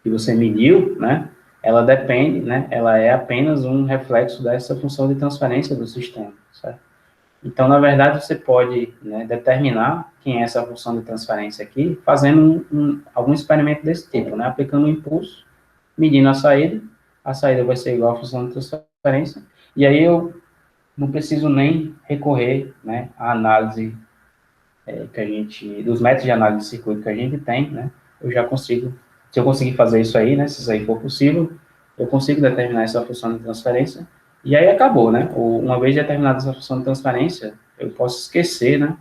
que você mediu, né? Ela depende, né? Ela é apenas um reflexo dessa função de transferência do sistema, certo? Então, na verdade, você pode, né, determinar quem é essa função de transferência aqui, fazendo algum experimento desse tipo, né? Aplicando um impulso, medindo a saída vai ser igual à função de transferência, e aí eu não preciso nem recorrer, né, à análise dos métodos de análise de circuito que a gente tem, né? Eu já consigo, se eu conseguir fazer isso aí, né, se isso aí for possível, eu consigo determinar essa função de transferência, e aí acabou, né? Uma vez determinada essa função de transferência, eu posso esquecer, né,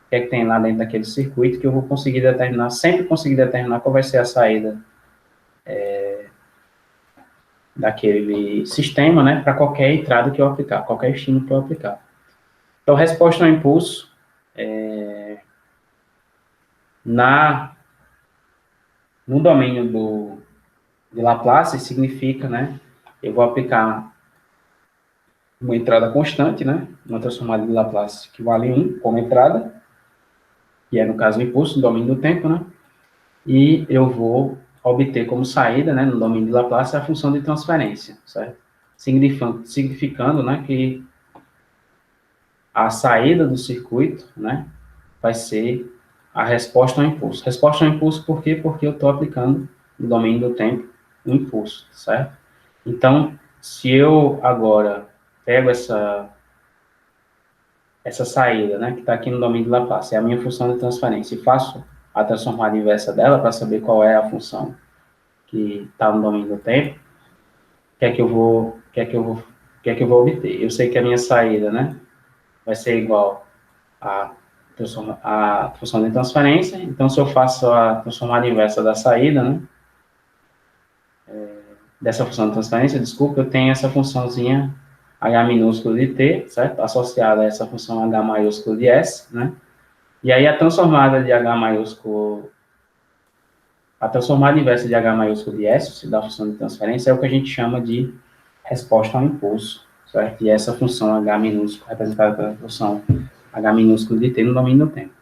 o que é que tem lá dentro daquele circuito, que eu vou conseguir determinar, sempre conseguir determinar qual vai ser a saída daquele sistema, né, para qualquer entrada que eu aplicar, qualquer estímulo que eu aplicar. Então, resposta ao impulso, no domínio de Laplace, significa, né, eu vou aplicar uma entrada constante, né, uma transformada de Laplace que vale 1 como entrada, que é, no caso, o impulso no domínio do tempo, né, e eu vou obter como saída, né, no domínio de Laplace, a função de transferência, certo? Significando, né, que a saída do circuito, né, vai ser a resposta ao impulso. Resposta ao impulso por quê? Porque eu estou aplicando no domínio do tempo o impulso, certo? Então, se eu agora pego essa saída, né, que está aqui no domínio de Laplace, é a minha função de transferência, e faço a transformada inversa dela para saber qual é a função que está no domínio do tempo, o que é que eu vou, o que é que eu vou, o que é que eu vou obter? Eu sei que a minha saída, né, vai ser igual a função de transferência. Então, se eu faço a transformada inversa da saída, né, dessa função de transferência, desculpa, eu tenho essa funçãozinha h minúsculo de t, certo? Associada a essa função h maiúsculo de s, né? E aí a transformada de h maiúsculo, a transformada inversa de h maiúsculo de s, da função de transferência, é o que a gente chama de resposta ao impulso, certo? E essa função h minúsculo, representada pela função h minúsculo de t no domínio do tempo.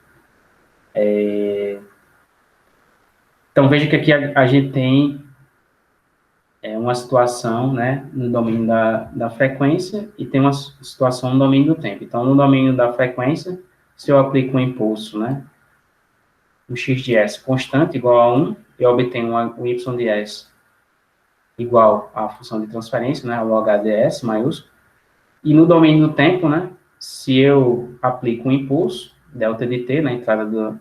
Então, veja que aqui a gente tem uma situação, né, no domínio da frequência e tem uma situação no domínio do tempo. Então, no domínio da frequência, se eu aplico um impulso, né, um x de s constante igual a 1, eu obtenho um y de s igual à função de transferência, né, o h de s maiúsculo. E no domínio do tempo, né, se eu aplico um impulso, delta de t, na entrada do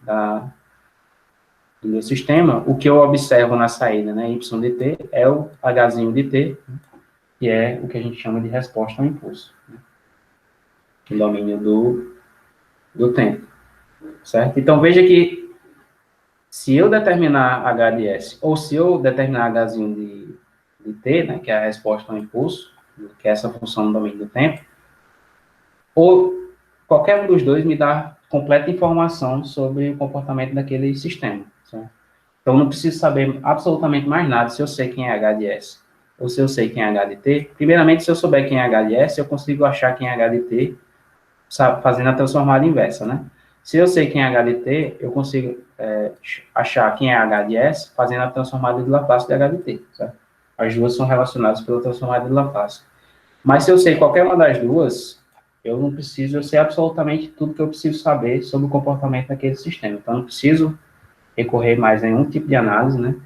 meu sistema, o que eu observo na saída, né, y de t, é o hzinho de t, que é o que a gente chama de resposta ao impulso, né? No domínio do tempo, certo? Então, veja que se eu determinar h de s, ou se eu determinar hzinho de t, né, que é a resposta ao impulso, que é essa função no domínio do tempo, ou qualquer um dos dois me dá completa informação sobre o comportamento daquele sistema, certo? Então, não preciso saber absolutamente mais nada se eu sei quem é h de s ou se eu sei quem é h de t. Primeiramente, se eu souber quem é h de s, eu consigo achar quem é h de t, fazendo a transformada inversa, né? Se eu sei quem é h de t, eu consigo achar quem é h de s fazendo a transformada de Laplace de h de t, certo? As duas são relacionadas pela transformada de Laplace. Mas se eu sei qualquer uma das duas, eu não preciso, eu sei absolutamente tudo que eu preciso saber sobre o comportamento daquele sistema. Então, eu não preciso recorrer mais a nenhum tipo de análise, né?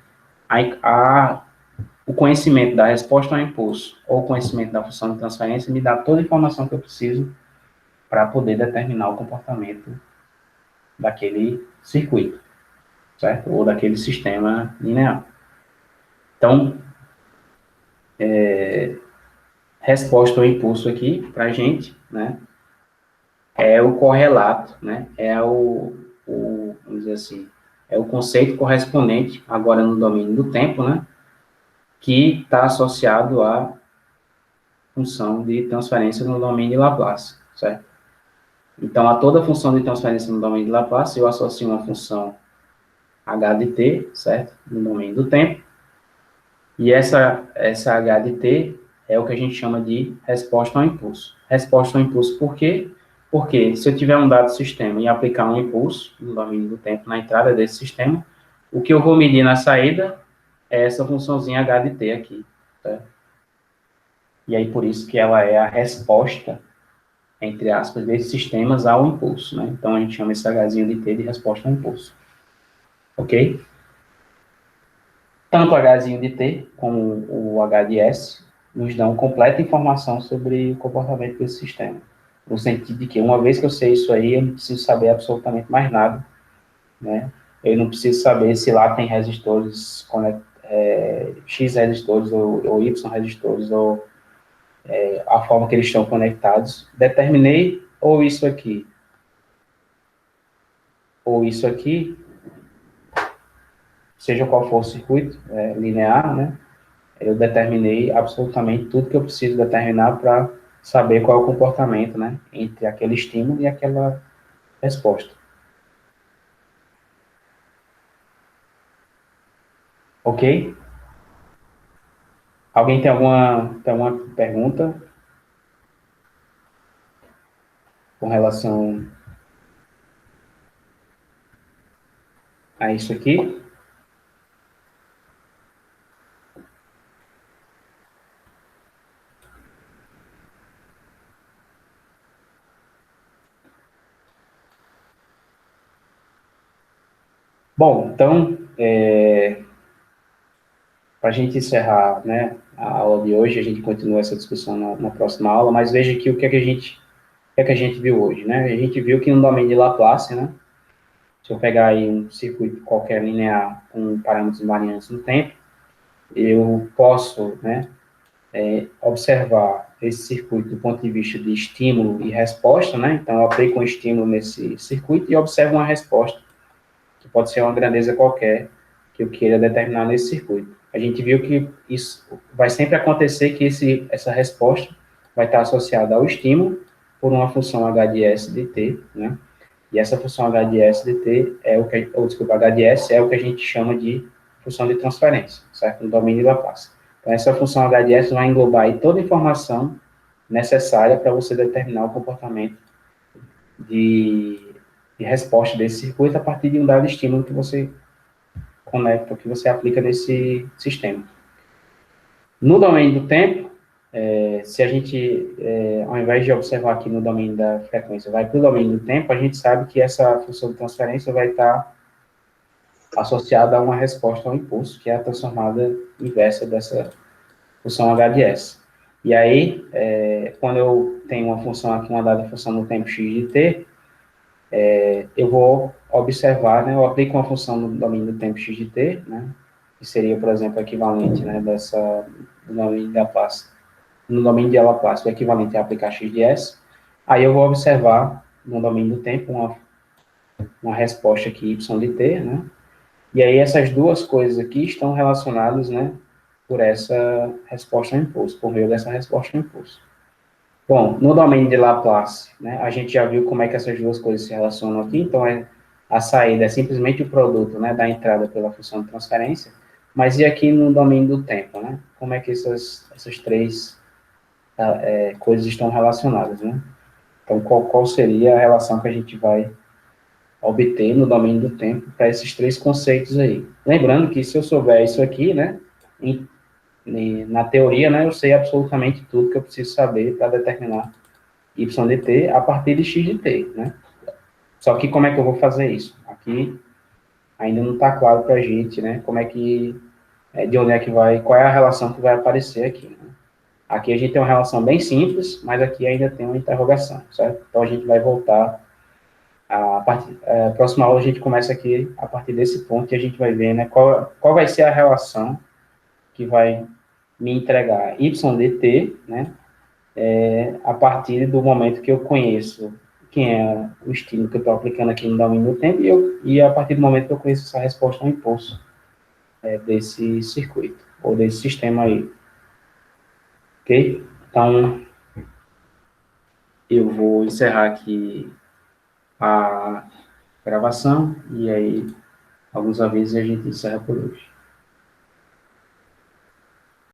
O conhecimento da resposta ao impulso ou o conhecimento da função de transferência me dá toda a informação que eu preciso para poder determinar o comportamento daquele circuito, certo? Ou daquele sistema linear. Então, resposta ao impulso aqui, para a gente, né, é o correlato, né, vamos dizer assim, é o conceito correspondente, agora no domínio do tempo, né, que está associado à função de transferência no domínio de Laplace, certo? Então, a toda função de transferência no domínio de Laplace, eu associo uma função h de t, certo? No domínio do tempo. E essa h de t é o que a gente chama de resposta ao impulso. Resposta ao impulso por quê? Porque se eu tiver um dado sistema e aplicar um impulso no domínio do tempo na entrada desse sistema, o que eu vou medir na saída é essa funçãozinha h de t aqui, certo? E aí, por isso que ela é a resposta, entre aspas, desses sistemas ao impulso, né? Então, a gente chama esse hzinho de t de resposta ao impulso. Ok? Tanto o hzinho de t como o h de s nos dão completa informação sobre o comportamento desse sistema. No sentido de que, uma vez que eu sei isso aí, eu não preciso saber absolutamente mais nada, né? Eu não preciso saber se lá tem resistores, X resistores ou Y resistores, ou a forma que eles estão conectados. Determinei ou isso aqui, seja qual for o circuito linear, né? Eu determinei absolutamente tudo que eu preciso determinar para saber qual é o comportamento, né, entre aquele estímulo e aquela resposta. Ok? Alguém tem alguma pergunta com relação a isso aqui? Bom, então, para a gente encerrar, né, a aula de hoje, a gente continua essa discussão na próxima aula, mas veja aqui o que é que a gente viu hoje, né? A gente viu que no domínio de Laplace, né, se eu pegar aí um circuito qualquer linear com parâmetros invariantes no tempo, eu posso, né, observar esse circuito do ponto de vista de estímulo e resposta, né? Então, eu aplico um estímulo nesse circuito e observo uma resposta, que pode ser uma grandeza qualquer que eu queira determinar nesse circuito. A gente viu que isso vai sempre acontecer que essa resposta vai estar associada ao estímulo por uma função h de s de t, né? E essa função h de s de t é o que, ou desculpa, h de s é o que a gente chama de função de transferência, certo? No domínio de Laplace. Então, essa função h de s vai englobar aí toda a informação necessária para você determinar o comportamento de, de resposta desse circuito a partir de um dado estímulo que você conecta, que você aplica nesse sistema. No domínio do tempo, se a gente, ao invés de observar aqui no domínio da frequência, vai para o domínio do tempo, a gente sabe que essa função de transferência vai estar associada a uma resposta ao impulso, que é a transformada inversa dessa função h de s. E aí, quando eu tenho uma função aqui, uma dada função no tempo x de t, eu vou observar, né, eu aplico uma função no domínio do tempo x de t, né, que seria, por exemplo, equivalente, né, do domínio de Laplace, no domínio de Laplace, o equivalente a aplicar x de s, aí eu vou observar, no domínio do tempo, uma resposta aqui y de t, né, e aí essas duas coisas aqui estão relacionadas, né, por essa resposta ao impulso, por meio dessa resposta ao impulso. Bom, no domínio de Laplace, né, a gente já viu como é que essas duas coisas se relacionam aqui, então a saída é simplesmente o produto, né, da entrada pela função de transferência, mas e aqui no domínio do tempo, né, como é que essas três coisas estão relacionadas, né? Então, qual seria a relação que a gente vai obter no domínio do tempo para esses três conceitos aí? Lembrando que se eu souber isso aqui, né, na teoria, né, eu sei absolutamente tudo que eu preciso saber para determinar y de t a partir de x de t, né? Só que como é que eu vou fazer isso? Aqui ainda não está claro para a gente, né? Como é que, de onde é que vai, qual é a relação que vai aparecer aqui, né? Aqui a gente tem uma relação bem simples, mas aqui ainda tem uma interrogação, certo? Então a gente vai voltar a próxima aula a gente começa aqui a partir desse ponto e a gente vai ver, né, qual vai ser a relação que vai me entregar y de t, né, a partir do momento que eu conheço quem é o estímulo que eu estou aplicando aqui no domínio do tempo e a partir do momento que eu conheço essa resposta ao impulso desse circuito, ou desse sistema aí. Ok? Então, eu vou encerrar aqui a gravação e aí alguns avisos e a gente encerra por hoje.